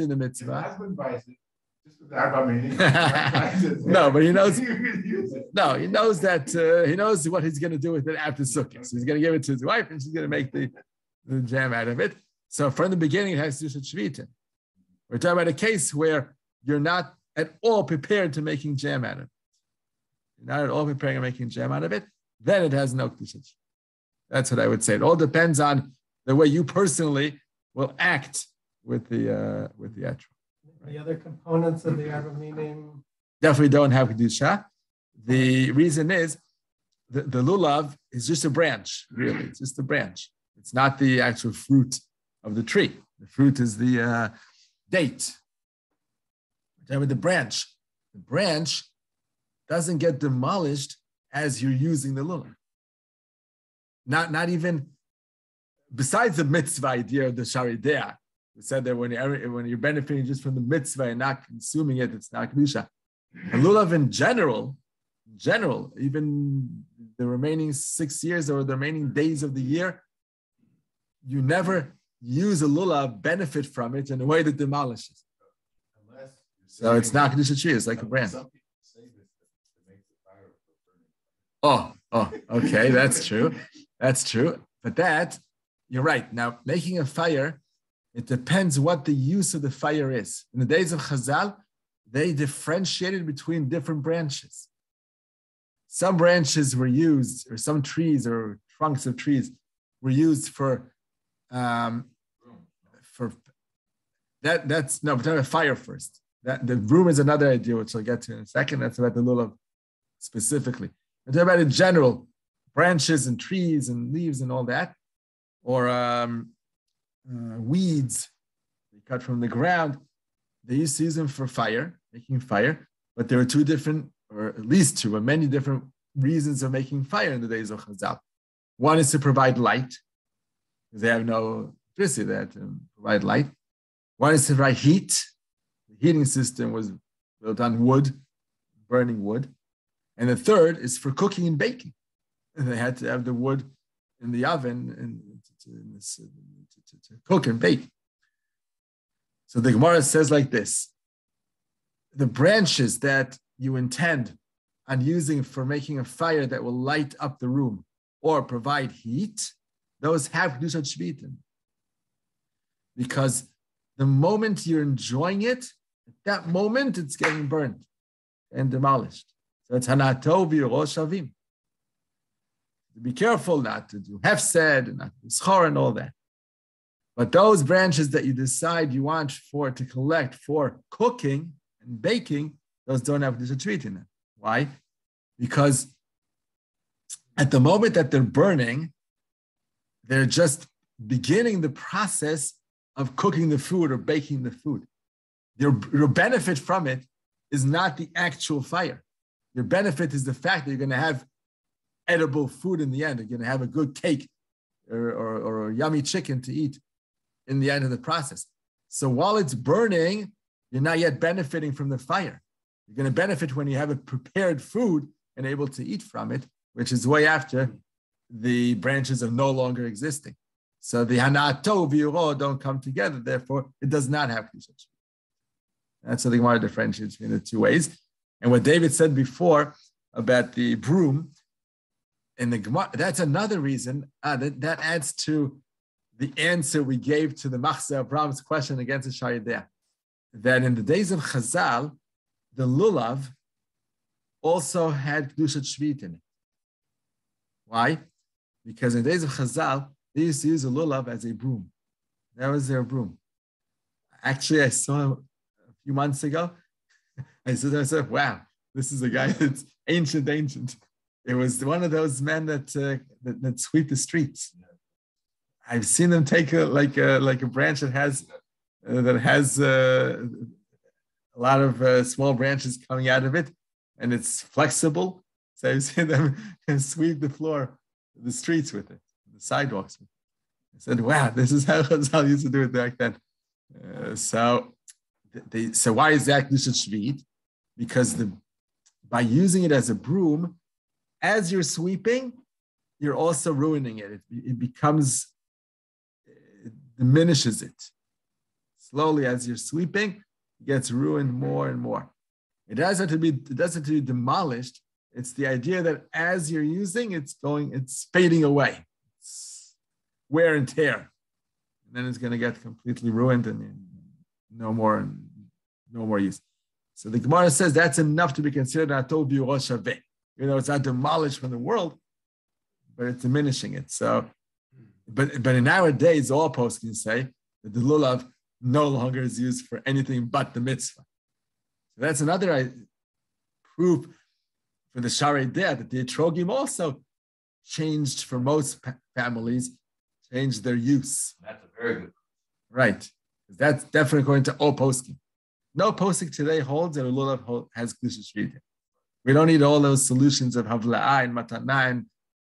the mitzvah. Husband buys it. No, but he knows. No, he knows that he knows what he's going to do with it after Sukkot. So he's going to give it to his wife, and she's going to make the jam out of it. So from the beginning, it has to do with Shvita. We're talking about a case where you're not at all prepared to making jam out of it. You're not at all preparing to making jam out of it. Then it has no Kedushat. That's what I would say. It all depends on the way you personally will act with the etrog. The other components of the Arba meaning definitely don't have Kedusha. The reason is the lulav is just a branch, really. It's just a branch. It's not the actual fruit of the tree. The fruit is the date. With the branch. The branch doesn't get demolished as you're using the lulav. Not even, besides the mitzvah idea of the sharidea, we said that when you're benefiting just from the mitzvah and not consuming it, it's not kedusha. And lulav in general, even the remaining 6 years or the remaining days of the year, you never use a lulav, benefit from it in a way that demolishes. So it's not kedusha tree, it's like a brand. Oh, okay, that's true. That's true. But you're right. Now, making a fire, it depends what the use of the fire is. In the days of Chazal, they differentiated between different branches. Some branches were used, or some trees or trunks of trees were used for that. That's no, we're talking about fire first. That the room is another idea, which I'll get to in a second. That's about the lulav specifically. We're talking about in general, branches and trees and leaves and all that, or weeds they cut from the ground. They used to use them for fire, making fire, but there were two different, or at least two, or many different reasons of making fire in the days of Chazal. One is to provide light, because they have no electricity, they had to provide light. One is to provide heat. The heating system was built on wood, burning wood. And the third is for cooking and baking. And they had to have the wood in the oven and to cook and bake. So the Gemara says like this: the branches that you intend on using for making a fire that will light up the room or provide heat, those have Kedushat Shmita. Because the moment you're enjoying it, at that moment it's getting burned and demolished. So it's Hanato v'Yoro Shavim. Be careful not to do hefsed and not to do schor and all that. But those branches that you decide you want to collect for cooking and baking, those don't have Kedushat Shmita in them. Why? Because at the moment that they're burning, they're just beginning the process of cooking the food or baking the food. Your benefit from it is not the actual fire. Your benefit is the fact that you're going to have edible food in the end. You're going to have a good cake or a yummy chicken to eat in the end of the process. So while it's burning, you're not yet benefiting from the fire. You're going to benefit when you have a prepared food and able to eat from it, which is way after the branches are no longer existing. So the hanato v'yuro don't come together. Therefore, it does not have Kedushat Shmita. That's how the Gemara differentiates between the two ways. And what David said before about the broom, in the Gemara, that's another reason that adds to the answer we gave to the Machzeh Abraham's question against the Shayideh. That in the days of Chazal, the lulav also had Kedushat Shmita in it. Why? Because in the days of Chazal, they used to use a lulav as a broom. That was their broom. Actually, I saw a few months ago. I said to myself, wow, this is a guy that's ancient. It was one of those men that sweep the streets. I've seen them take a branch that has a lot of small branches coming out of it, and it's flexible. So I've seen them sweep the streets with it, the sidewalks. I said, wow, this is how Chazal used to do it back then. So why is that Kedushat Shmita? Because by using it as a broom, as you're sweeping, you're also ruining it. It diminishes it. Slowly, as you're sweeping, it gets ruined more and more. It doesn't have to be demolished. It's the idea that as you're using, it's fading away. It's wear and tear. And then it's going to get completely ruined and no more use. So the Gemara says that's enough to be considered Atov Yuro Shaveh. It's not demolished from the world, but it's diminishing it. So, but in our days, all poskim say that the lulav no longer is used for anything but the mitzvah. So that's another proof for the Sharei Deh that the Etrogim also changed for most families, changed their use. That's a very good. Right. That's definitely according to all poskim. No posik today holds that a lulav has Kedushat Shmita. We don't need all those solutions of havla'ah and matanah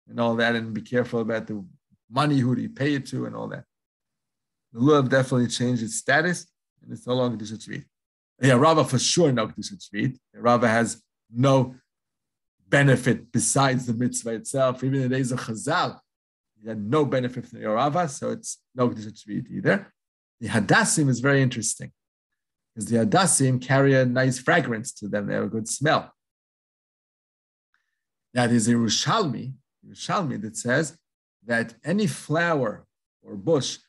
and all that, and be careful about the money who do you pay it to and all that. The lulav definitely changed its status, and it's no longer Kedushat Shmita. Yeah, Rava for sure no Kedushat Shmita. Rava has no benefit besides the mitzvah itself. Even in the days of Chazal, he had no benefit from the Rava, so it's no Kedushat Shmita either. The Hadassim is very interesting, because the Hadassim carry a nice fragrance to them. They have a good smell. Now, there's a Yerushalmi that says that any flower or bush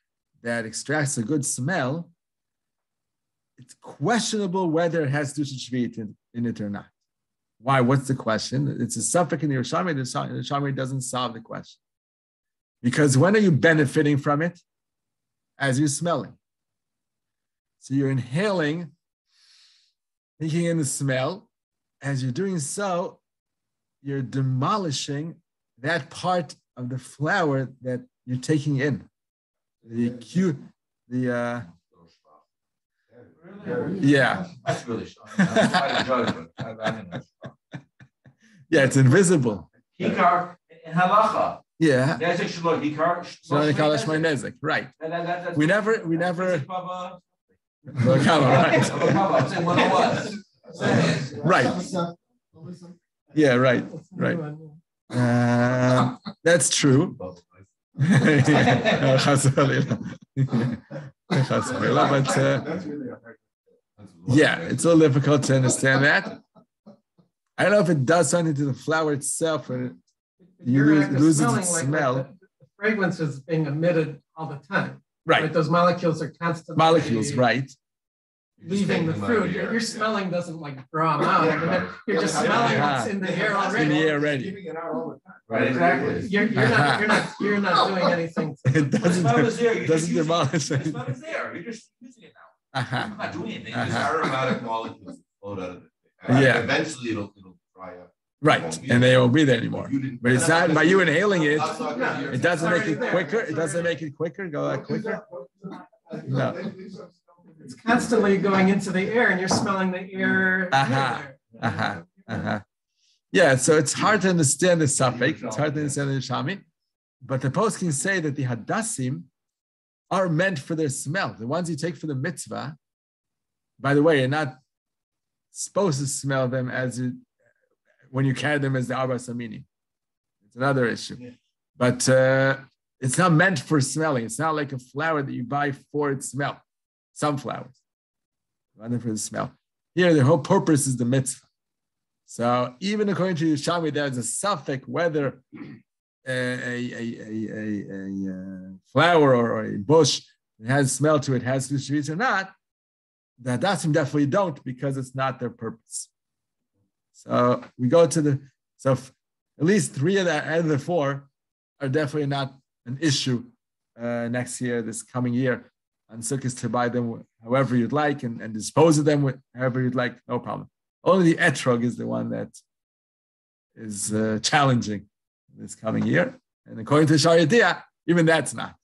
that extracts a good smell, it's questionable whether it has Kedushat Shmita in it or not. Why? What's the question? It's a suffix in the Yerushalmi. The Yerushalmi doesn't solve the question. Because when are you benefiting from it? As you're smelling. So you're inhaling, taking in the smell. As you're doing so, you're demolishing that part of the flower that you're taking in. Yeah. That's really strong. Yeah, it's invisible. Hikar in halacha. Yeah. Nezek shelo hikar. Right. We never. Right. Yeah. Right. That's true. But yeah, it's a little difficult to understand that. I don't know if it does something to the flower itself, or you lose its smell. The fragrance is being emitted all the time. Right. Those molecules are constantly right. Leaving the fruit. Your smelling doesn't draw them out. I mean, you're just smelling it's in the air already. In the air already. Keeping it out all the time. Right, exactly. You're not doing anything. It doesn't demolish The smell is there. You're just using it now. You're not doing anything. These aromatic molecules float out of it. Yeah. Eventually it'll dry up. Right, and they won't be there anymore. But it's not by you inhaling it. It doesn't make it quicker. It doesn't make it quicker. Go quicker. No. It's constantly going into the air, and you're smelling the air. Yeah, so it's hard to understand the suffix. It's hard to understand the Shami. But the poskim say that the hadassim are meant for their smell. The ones you take for the mitzvah, by the way, you're not supposed to smell them when you carry them as the Arba Samini. It's another issue. Yeah. But it's not meant for smelling. It's not like a flower that you buy for its smell. Some flowers, rather for the smell. Here, the whole purpose is the mitzvah. So even according to Yerushalmi, there's a suffix whether a flower or a bush that has smell to it has shvitz or not. The hadassim definitely don't, because it's not their purpose. So we go to at least 3 out of the 4 are definitely not an issue next year, this coming year. On Sukkot to buy them however you'd like and dispose of them however you'd like, no problem. Only the etrog is the one that is challenging this coming year. And according to Shariah, even that's not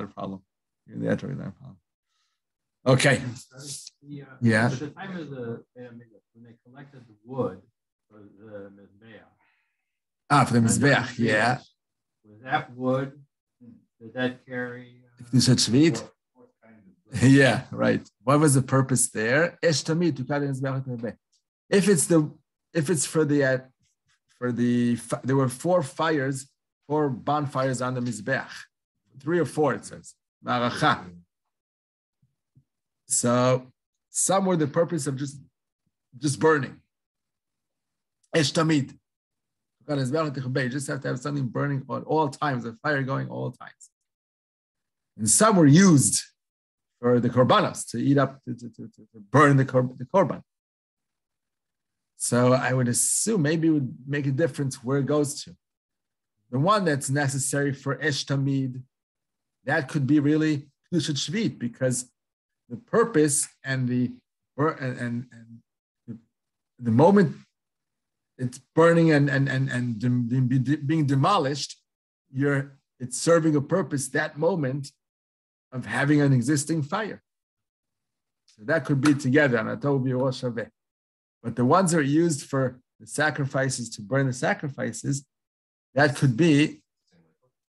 a problem. Even the etrog is not a problem. Okay. Yeah. At the time of when they collected the wood for the Mizbeach. For the Mizbeach, yeah. Was that wood? Did that carry? Yeah, right. What was the purpose there? If it's there were 4 bonfires on the Mizbeach, 3 or 4 it says. So some were the purpose of just burning. You just have to have something burning at all times, a fire going all times. And some were used for the korbanos, to eat up, to burn the korban. So I would assume maybe it would make a difference where it goes to. The one that's necessary for Esh Tamid, that could be really Kedushat Shvit, because the purpose and the moment it's burning and being demolished, it's serving a purpose that moment of having an existing fire. So that could be together. But the ones that are used for the sacrifices, to burn the sacrifices, that could be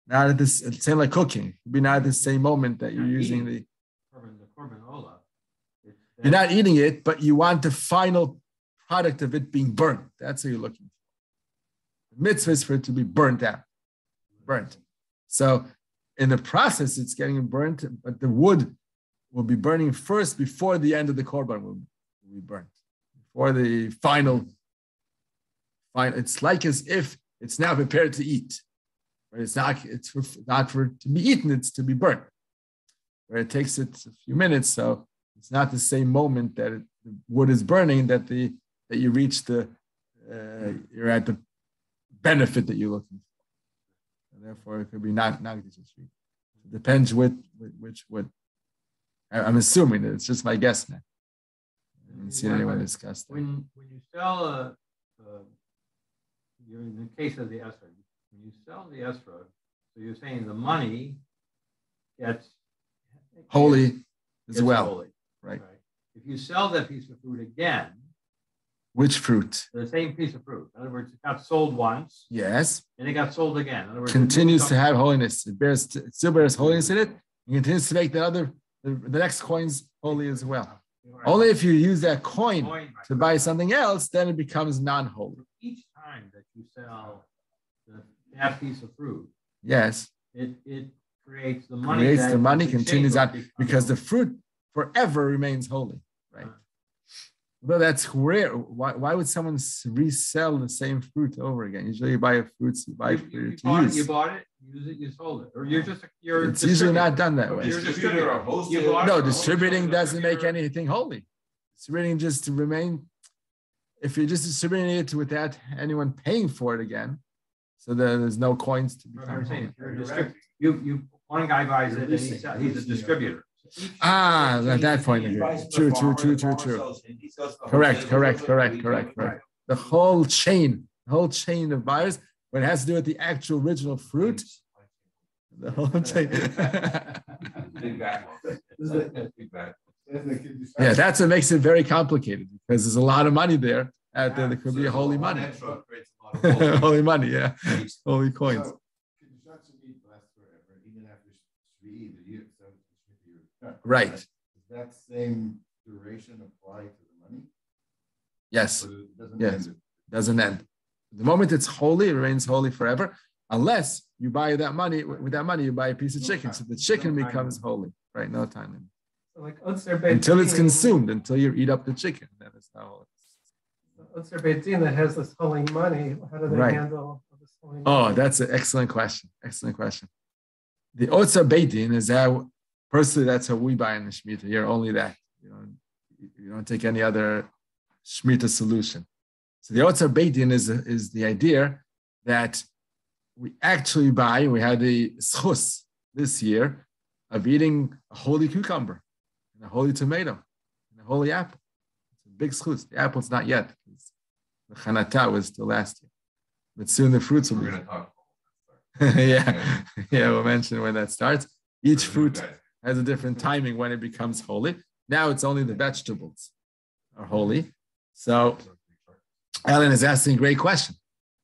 not at this same like cooking. It could be not at the same moment that you're using the korban ola. You're not eating it, but you want the final product of it being burnt. That's what you're looking for. The mitzvah is for it to be burnt out. So in the process, it's getting burnt, but the wood will be burning first before the end of the korban will be burnt. Before the final. It's like as if it's now prepared to eat. But it's not for it to be eaten, it's to be burnt. Where it takes it a few minutes, so it's not the same moment that the wood is burning that you reach you're at the benefit that you're looking for. And therefore, it could be not Kedushat. It depends which wood. I'm assuming that it's just my guess now. I haven't seen anyone discuss that. When you sell you're in the case of the esrog, when you sell the esrog, so you're saying the money gets holy as well. Holy. Right. If you sell that piece of fruit again, which fruit? The same piece of fruit. In other words, it got sold once. Yes. And it got sold again. In other words, continues to have holiness. It still bears holiness in it. It continues to make the next coins holy as well. Right. Only if you use that coin to buy something else, then it becomes non-holy. Each time that you sell that piece of fruit, yes, it creates the money. Creates that the money, is continues exchanged on, because the fruit forever remains holy, right? Well, that's rare. Why would someone resell the same fruit over again? Usually you buy a fruit, you buy it for you to bought use. It, you bought it, use it, you sold it. Or you're It's usually not done that way. You're a distributor. No, distributing doesn't make anything holy. Distributing just to remain, if you're just distributing it without anyone paying for it again, so there's no coins to be. I'm saying, you one guy buys it and he's a distributor. At that point, true. Correct. The whole chain of buyers, when it has to do with the actual original fruit, the whole chain. Yeah, that's what makes it very complicated, because there's a lot of money there out there that could be holy money. Holy money, yeah. Holy coins. Right. Does that same duration apply to the money? Yes. Doesn't end. The moment it's holy, it remains holy forever, unless you buy that money. With that money, you buy a piece of chicken, so the chicken becomes holy. Right? No time limit. So like until it's consumed, until you eat up the chicken, then it's not holy. Otzer Beit Din that has this holy money, how do they handle this holy money? Oh, that's an excellent question. The Otzer Beit Din is how, personally, that's how we buy in the Shmita. You're only that. You don't take any other Shmita solution. So the Otzer Beit Din is the idea that we actually buy, we had the schus this year of eating a holy cucumber and a holy tomato and a holy apple. It's a big schus. The apple's not yet. The chanata was still last year. But soon the fruits will be. We're going to talk about that. Yeah, we'll mention when that starts. Each fruit has a different timing when it becomes holy. Now it's only the vegetables are holy. So Ellen is asking a great question.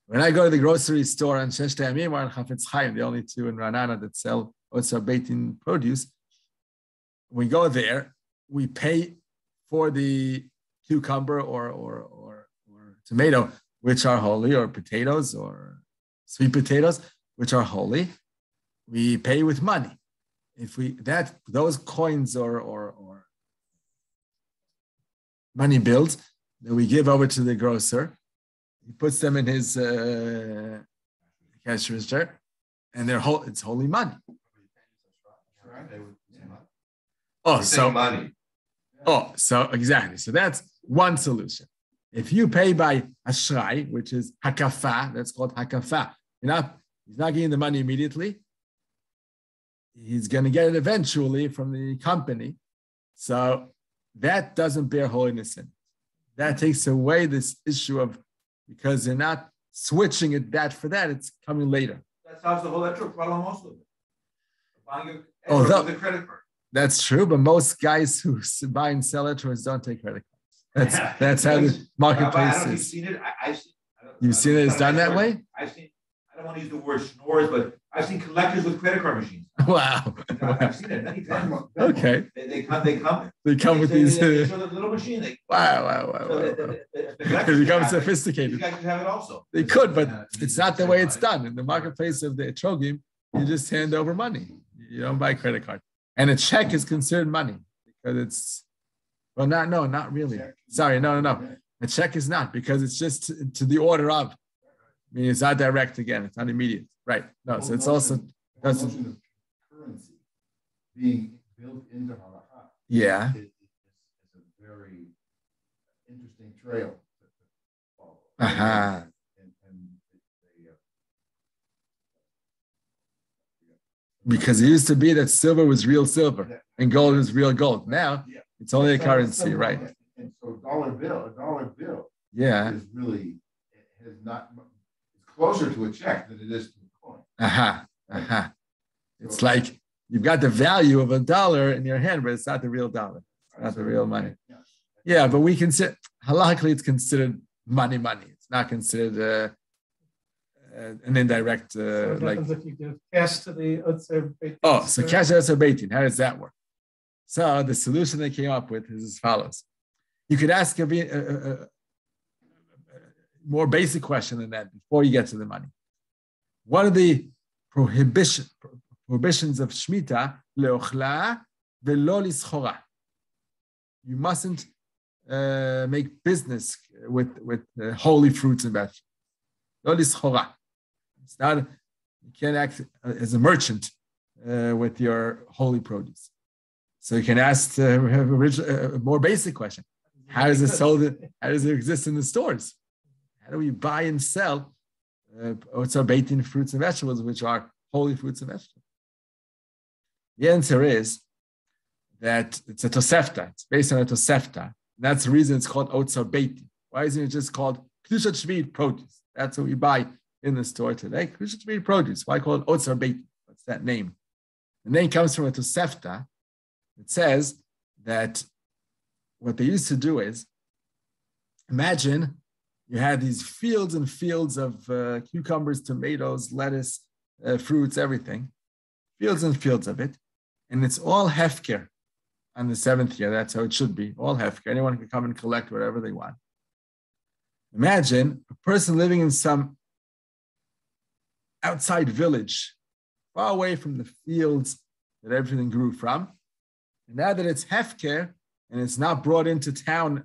When I go to the grocery store on Shesh Ta'amim or on Chafetz Chaim, the only two in Ranana that sell Otzer Beit Din produce, we go there, we pay for the cucumber or tomato, which are holy, or potatoes or sweet potatoes, which are holy. We pay with money. If those coins or money bills that we give over to the grocer, he puts them in his cash register, and it's holy money. So exactly. So that's one solution. If you pay by ashray, which is hakafa, that's called hakafa. He's not getting the money immediately. He's going to get it eventually from the company. So that doesn't bear holiness in it. That takes away this issue of, because they're not switching it that for that, it's coming later. That solves the whole etrog problem also. Buying with a credit card. That's true, but most guys who buy and sell etrogs don't take credit cards. That's how the marketplace is. You've seen it. I've seen. You've seen it. It's done that way. I've seen. I don't want to use the word snores, but I've seen collectors with credit card machines. Wow. I've seen it many times. Okay. They come with these. They show the little machine. Wow. It becomes sophisticated. These guys could have it also. They could, but it's not the way it's done. In the marketplace of the etrogim, you just hand over money. You don't buy credit card. And a check is considered money because it's, not really. Sorry, no. A check is not, because it's just to the order of. I mean, it's not direct again. It's not immediate. Right. No, so it's also. Notion of currency being built into halacha. Yeah. Is a very interesting trail to follow. Uh-huh. Because it used to be that silver was real silver and gold was real gold. Now it's only a currency, right? And so a dollar bill, is really, it's closer to a check than it is to a coin. It's like you've got the value of $1 in your hand, but it's not the real dollar. It's not the real money. Yeah, but we consider, halachically, it's considered money. It's not considered an indirect, so what happens if you give cash to the Otzer Beit Din? Oh, so cash to Otzer Beit Din. How does that work? So the solution they came up with is as follows. You could ask a more basic question than that before you get to the money. What are the prohibitions prohibitions of Shmita, leochla velo lischora. You mustn't make business with holy fruits and vegetables. Lo lischora. It's not, you can't act as a merchant with your holy produce. So you can ask a more basic question. How does it sold? How does it exist in the stores? How do we buy and sell otzar beitin fruits and vegetables, which are holy fruits and vegetables? The answer is that it's a tosefta. It's based on a tosefta. That's the reason it's called otzar beitin. Why isn't it just called kedushat shvit produce? That's what we buy in the store today. Kedushat shvit produce. Why call it otzar beitin? What's that name? The name comes from a tosefta. It says that what they used to do is, imagine you had these fields and fields of cucumbers, tomatoes, lettuce, fruits, everything, fields and fields of it, and it's all hefker on the seventh year. That's how it should be, all hefker. Anyone can come and collect whatever they want. Imagine a person living in some outside village, far away from the fields that everything grew from. And now that it's hefker and it's not brought into town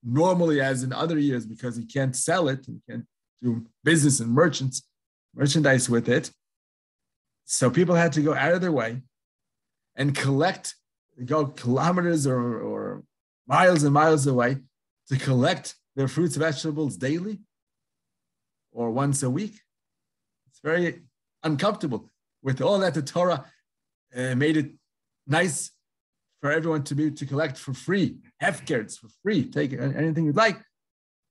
normally as in other years because he can't sell it and can't do business and merchandise with it. So people had to go out of their way and go kilometers or miles and miles away to collect their fruits and vegetables daily or once a week. It's very uncomfortable. With all that, the Torah made it nice for everyone to collect for free. Hefker, it's for free. Take anything you'd like,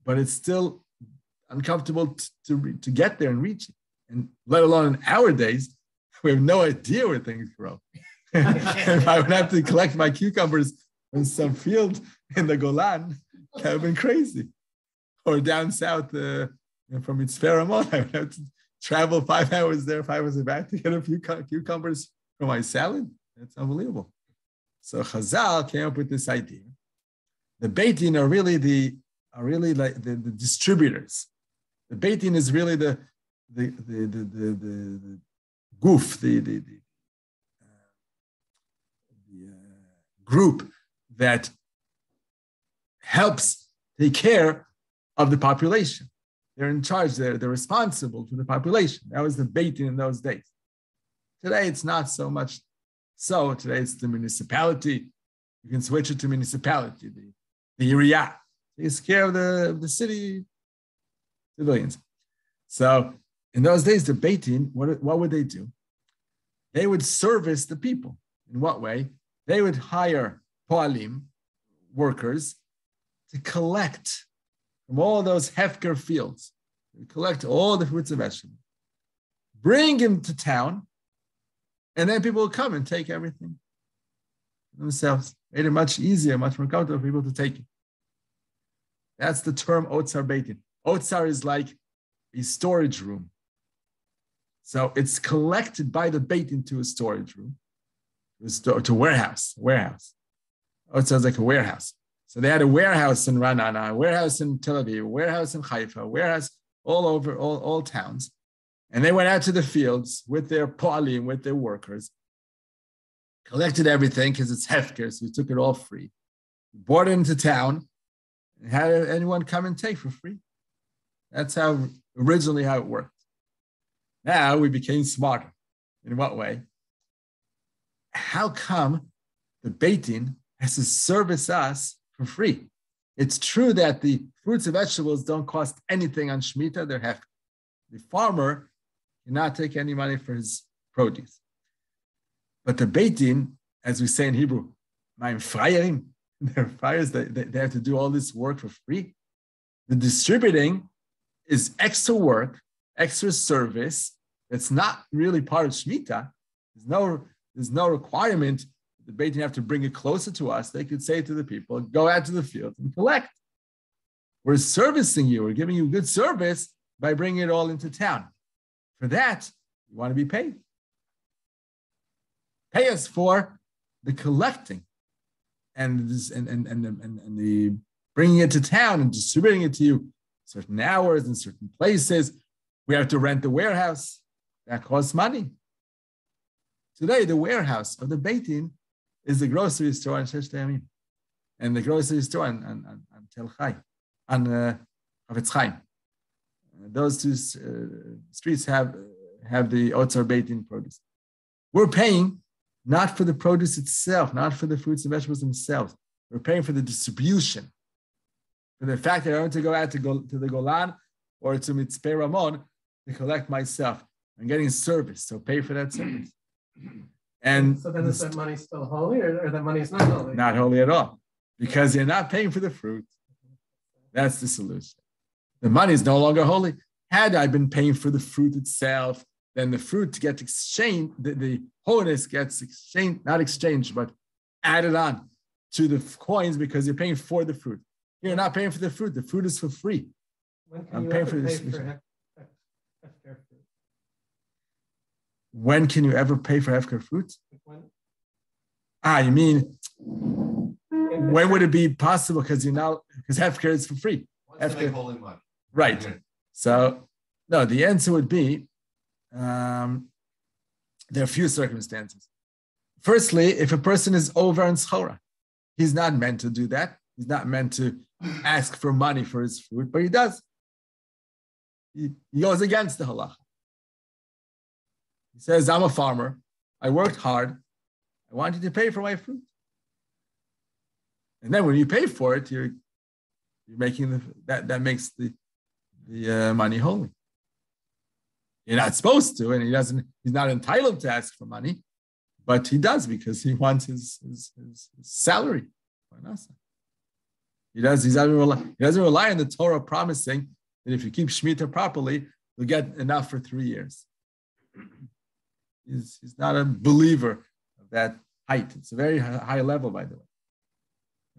but it's still uncomfortable to get there and reach it. And let alone in our days, we have no idea where things grow. If I would have to collect my cucumbers in some field in the Golan, that would have been crazy. Or down south from Mitzvah Ramon, I would have to travel 5 hours there, 5 hours back to get a few cucumbers for my salad. That's unbelievable. So Chazal came up with this idea. The Beit Din are really like the distributors. The Beit Din is really the goof, the group that helps take care of the population. They're in charge. They're responsible for the population. That was the Beit Din in those days. Today it's not so much. So today it's the municipality. You can switch it to municipality, the area. Takes care of the city civilians. So in those days, the Beit Din, what would they do? They would service the people. In what way? They would hire poalim, workers, to collect from all those hefker fields. They would collect all the fruits and vegetables, bring them to town, and then people will come and take everything themselves. Made it much easier, much more comfortable for people to take it. That's the term otzar beit din. Otzar is like a storage room. So it's collected by the beit din to a storage room, to a warehouse. Otzar is like a warehouse. So they had a warehouse in Ranana, a warehouse in Tel Aviv, a warehouse in Haifa, a warehouse all over all towns. And they went out to the fields with their poalim, with their workers, collected everything because it's hefker, so we took it all free. Brought it into town and had anyone come and take for free. That's originally how it worked. Now we became smarter. In what way? How come the Beit Din has to service us for free? It's true that the fruits and vegetables don't cost anything on Shemitah, they're hefker. The farmer cannot take any money for his produce. But the Beit Din, as we say in Hebrew, they're friars, they have to do all this work for free. The distributing is extra work, extra service. It's not really part of Shemitah. There's no requirement that the Beit Din have to bring it closer to us. They could say to the people, go out to the field and collect. We're servicing you. We're giving you good service by bringing it all into town. For that, you want to be paid. Pay us for the collecting and the bringing it to town and distributing it to you certain hours in certain places. We have to rent the warehouse. That costs money. Today, the warehouse of the Beit Din is the grocery store on Shesh Yamim, and the grocery store on Tel Chai, on Havetz Chaim. Those two streets have the Otzar Beit Din produce. We're paying not for the produce itself, not for the fruits and vegetables themselves. We're paying for the distribution, for the fact that I want to go out to the Golan or to Mitzpeh Ramon to collect myself. I'm getting service, so pay for that service. And so then is that money still holy, or that money is not holy? Not holy at all, because you're not paying for the fruit. That's the solution. The money is no longer holy. Had I been paying for the fruit itself, then the fruit gets exchanged, the holiness gets exchanged, not exchanged, but added on to the coins because you're paying for the fruit. You're not paying for the fruit. The fruit is for free. When can you ever pay for hefker fruit? When can you ever pay for hefker fruit? You mean when would it be possible? Because hefker is for free. Once they make holy money. Right. So, no, the answer would be there are a few circumstances. Firstly, if a person is over in schora, he's not meant to do that. He's not meant to ask for money for his food, but he does. He goes against the halacha. He says, I'm a farmer. I worked hard. I want you to pay for my fruit. And then when you pay for it, you're making that makes the money holy. You're not supposed to, and he's not entitled to ask for money, but he does because he wants his salary. He doesn't rely on the Torah promising that if you keep Shmita properly, you'll get enough for 3 years. He's not a believer of that height. It's a very high level, by the way.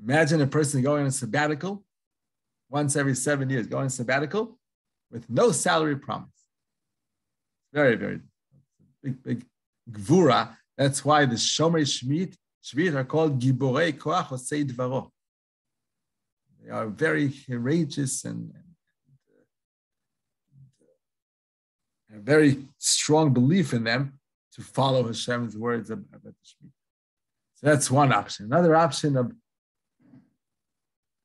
Imagine a person going on a sabbatical once every 7 years, going on a sabbatical with no salary promise. Very, very big gvura. That's why the Shomrei Shmit are called Giborei Koach Osei Dvaro. They are very courageous and a very strong belief in them to follow Hashem's words about the Shmit. So that's one option. Another option of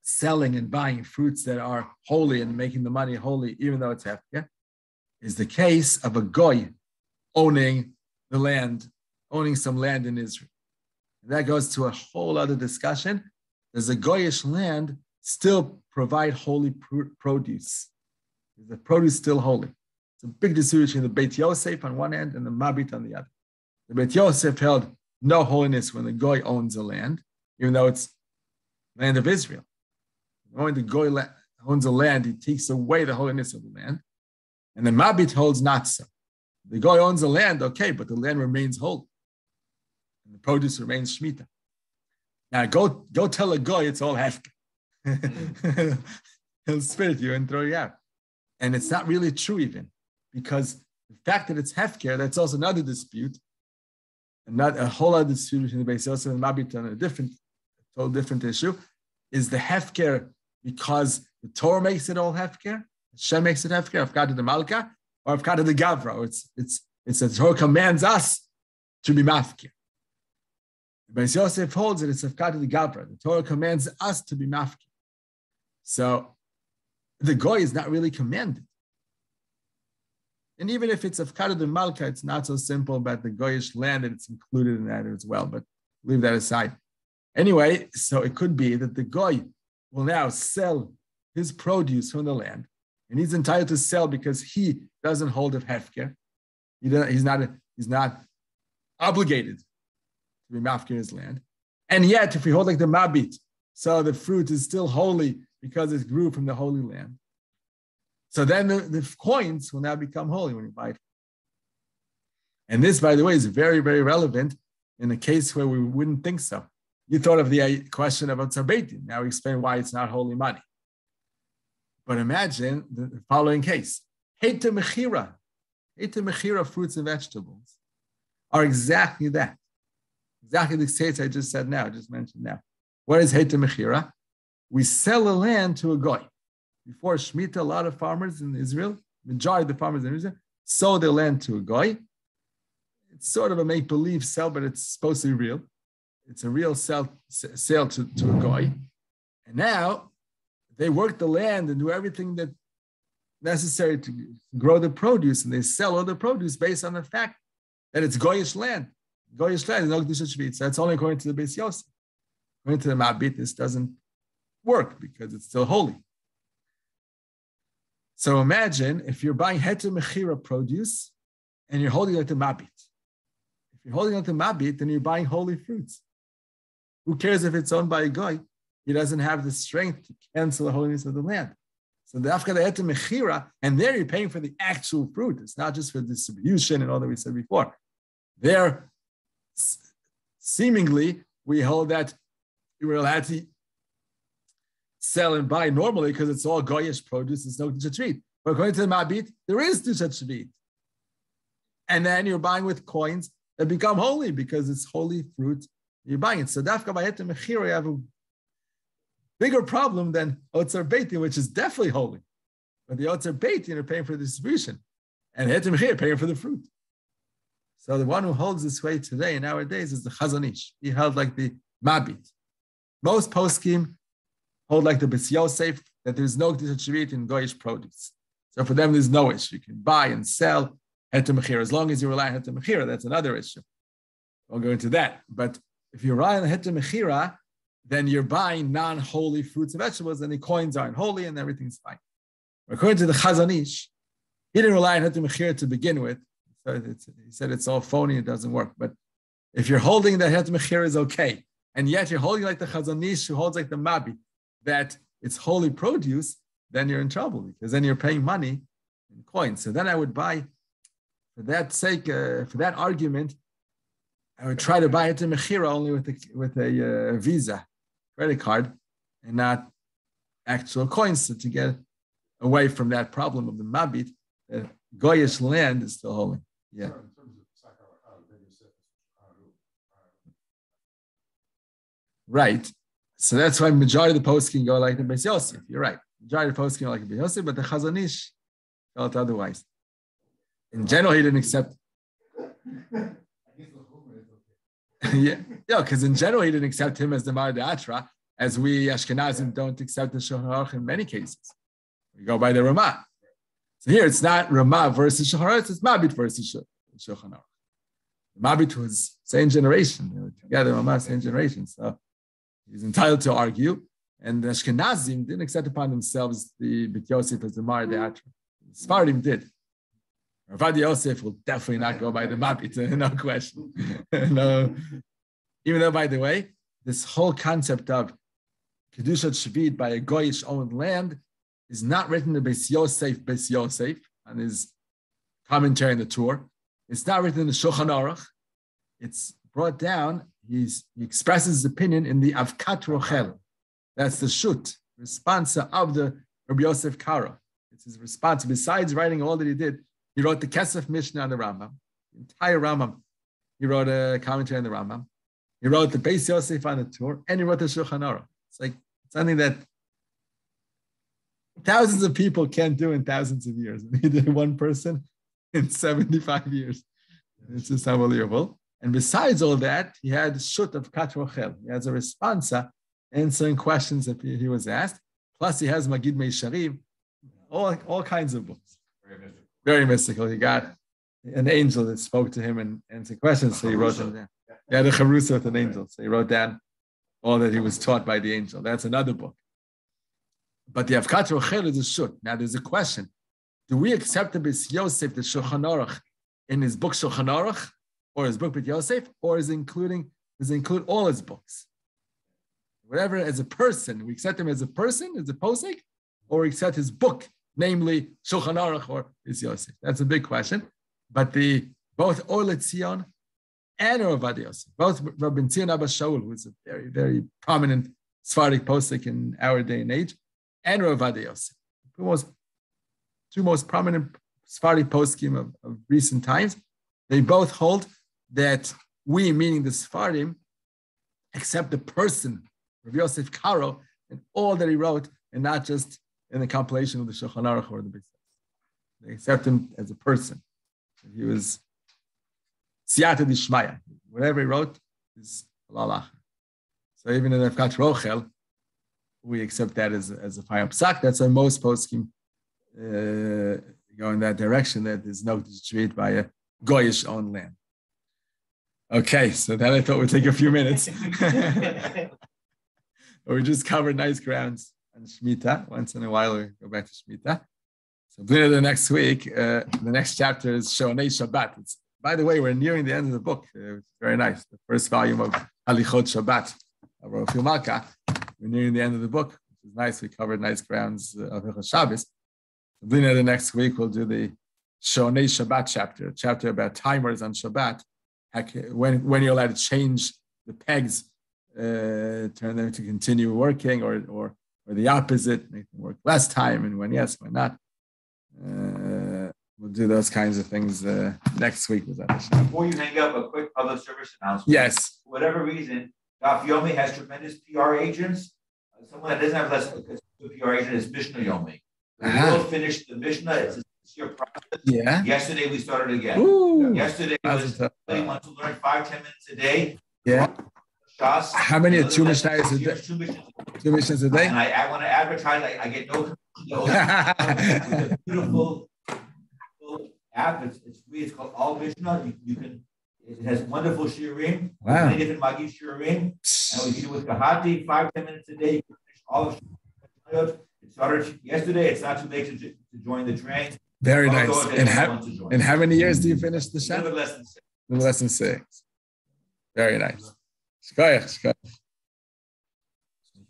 selling and buying fruits that are holy and making the money holy, even though it's hefker, is the case of a goy owning the land, owning some land in Israel. And that goes to a whole other discussion. Does a goyish land still provide holy produce? Is the produce still holy? It's a big dispute between the Beit Yosef on one end and the Mabit on the other. The Beit Yosef held no holiness when the goy owns the land, even though it's land of Israel. When the goy owns the land, he takes away the holiness of the land. And the Mabit holds not so. The goy owns the land, okay, but the land remains holy. And the produce remains Shmita. Now go tell a goy it's all hefker. He'll spit at you and throw you out. And it's not really true even, because the fact that it's hefker, that's also another dispute, and not a whole other dispute between the Beis Yosef and Mabit on a total different issue, is the hefker because the Torah makes it all hefker, Hashem makes it hefker, Afkata de Malka, or Afkata de Gavra. It's the Torah commands us to be mafkir. Beis Yosef holds that it's Afkata de Gavra. The Torah commands us to be mafkir. So the goy is not really commanded. And even if it's Afkata de Malka, it's not so simple about the goyish land, and it's included in that as well, but leave that aside. Anyway, so it could be that the goy will now sell his produce from the land, and he's entitled to sell because he doesn't hold of hefker. He's not obligated to be mafkir his land. And yet, if we hold like the Mabit, so the fruit is still holy because it grew from the holy land. So then the coins will now become holy when you buy it. And this, by the way, is very, very relevant in a case where we wouldn't think so. You thought of the question about Beit Din. Now we explain why it's not holy money. But imagine the following case. Heter Mechira fruits and vegetables are exactly that. Exactly the case I just said now, I just mentioned now. What is Heter Mechira? We sell a land to a goy. Before Shemitah, a lot of farmers in Israel, majority of the farmers in Israel, sold their land to a goy. it's sort of a make-believe sale, but it's supposed to be real. It's a real sale to a goy. And now they work the land and do everything that necessary to grow the produce, and they sell all the produce based on the fact that it's goyish land. Goyish land is no kedusha shvit. So that's only according to the Beis Yosef. According to the Mabit, this doesn't work because it's still holy. So imagine if you're buying heter mechira produce and you're holding like the Mabit. If you're holding like the Mabit, then you're buying holy fruits. Who cares if it's owned by a goy? He doesn't have the strength to cancel the holiness of the land. So the afka the heter mechira, and there you're paying for the actual fruit. It's not just for distribution and all that we said before. There, seemingly, we hold that you were allowed to sell and buy normally because it's all goyish produce. It's no kedusha shvit. But according to the Mabit, there is kedusha shvit. And then you're buying with coins that become holy because it's holy fruit. You're buying it. So dafka by heter mechira, you have a bigger problem than Otzar Beitin, which is definitely holy. But the Otzar Beitin are paying for the distribution. And heter mechira paying for the fruit. So the one who holds this way today, nowadays, is the Chazon Ish. He held like the Mabit. Most poskim hold like the Beis Yosef, that there's no kedusha shvit in goyish produce. So for them, there's no issue. You can buy and sell heter mechira. As long as you rely on heter mechira, that's another issue. We'll go into that. But if you rely on heter mechira, then you're buying non-holy fruits and vegetables, and the coins aren't holy, and everything's fine. According to the Chazon Ish, he didn't rely on heter mechira to begin with. So he said it's all phony, it doesn't work. But if you're holding that heter mechira is okay, and yet you're holding like the Chazon Ish, who holds like the Mabi, that it's holy produce, then you're in trouble, because then you're paying money in coins. So then I would buy, for that sake, for that argument, I would try to buy heter mechira only with a Visa credit card, and not actual coins, to get away from that problem of the Mabit, that goyish land is still holy. Yeah. Right. So that's why majority of the posts can go like the Beis Yosef. You're right. Majority of the posts can go like the Beis Yosef, but the Chazon Ish felt otherwise. In general, he didn't accept. Yeah, because in general, he didn't accept him as the Mar De'atra, as we Ashkenazim don't accept the Shulchan Aruch in many cases. We go by the Ramah. So here, it's not Ramah versus Shulchan Aruch, it's Mabit versus Shulchan Aruch. Mabit was same generation. They were together, Ramah, same generation. So he's entitled to argue. And the Ashkenazim didn't accept upon themselves the Beit Yosef as the Mar De'atra. The Sfardim did. Rav Yosef will definitely not go by the Mabit, no question. No. Even though, by the way, this whole concept of Kedushat Shvit by a Goyish owned land is not written in Beis Yosef, on his commentary on the Torah. It's not written in the Shulchan Aruch. It's brought down, he expresses his opinion in the Avkat Rochel. That's the Shut, response of the Rabbi Yosef Karo. It's his response. Besides writing all that he did, he wrote the Kesef Mishnah on the Rambam, the entire Rambam. He wrote a commentary on the Rambam. He wrote the Beis Yosef on the Torah, and he wrote the Shulchan Aruch. It's like something that thousands of people can't do in thousands of years. He did one person in 75 years. It's just unbelievable. And besides all that, he had Shut of Kat Rochel. He has a responsa answering questions that he was asked. Plus, he has Magid Meisharim, all kinds of books. Very mystical. He got an angel that spoke to him and answered questions, so he wrote them down. He had a charusa with an angel, so he wrote down all that he was taught by the angel. That's another book. But the Avkat Rochel is a shut. Now there's a question. Do we accept the Beis Yosef, the Shulchan Aruch, in his book Shulchan Aruch, or his book Beis Yosef, or does it include all his books? Whatever, as a person, we accept him as a person, as a posek, or we accept his book, namely Shulchan Aruch or Beis Yosef? That's a big question. But both Or LeTzion and Rav Yosef, both Rabbi Tzion Abba Shaul, who is a very, very prominent Sephardic posek in our day and age, and Rav Yosef, two most prominent Sephardic poskim of recent times, they both hold that we, meaning the Sephardim, accept the person, Rav Yosef Karo, and all that he wrote, and not just in the compilation of the Shulchan Aruch or the Beis Yosef. They accept him as a person. He was Siyata Dishmaya. Whatever he wrote is halal. So even in the Kat Rochel, we accept that as a fire psak. That's why most poskim go in that direction, that there's no treat by a goyish owned land. Okay, so then I thought we'd take a few minutes. We just covered nice grounds on Shmita. Once in a while, we go back to Shmita. So the next week, the next chapter is Shonei Shabbat. By the way, we're nearing the end of the book. It's very nice. The first volume of Halichot Shabbat of Rav Malka. We're nearing the end of the book, which is nice. We covered nice grounds of Hilchos Shabbos. The next week, we'll do the Shonei Shabbat chapter about timers on Shabbat. When you're allowed to change the pegs, turn them to continue working, or the opposite, make them work less time, and when yes, when not. We'll do those kinds of things next week. Before you hang up, a quick public service announcement. Yes. For whatever reason, Daf Yomi has tremendous PR agents. Someone that doesn't have less of a PR agent is Mishnah Yomi. We will finish the Mishnah. It's your process. Yeah. Yesterday we started again. Ooh. Yesterday was somebody wants to learn 5-10 minutes a day. Yeah. Shas. How many? 2 Mishnahs a day? 2 Mishnahs a day? And I want to advertise. I get no. It's a beautiful app. It's free. It's called All Mishnah. You can. It has wonderful shiurim. Wow. Many different magi shiurim. And we do with Kahati 5-10 minutes a day. You can finish all of Shemot. It started yesterday. It's not too late to join the train. Very nice. And how many years do you finish the Shah? Less than 6. Less than 6. Very nice. Shkoyach.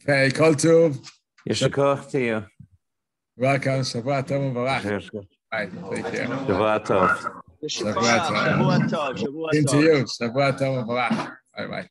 Okay, Kol Tuv. Yeshikoch to you. Welcome. Shavua Tov U'Varach. Bye. Take care. Shavua Tov. Shavua Tov. Into you. Shavua Tov U'Varach. Bye-bye.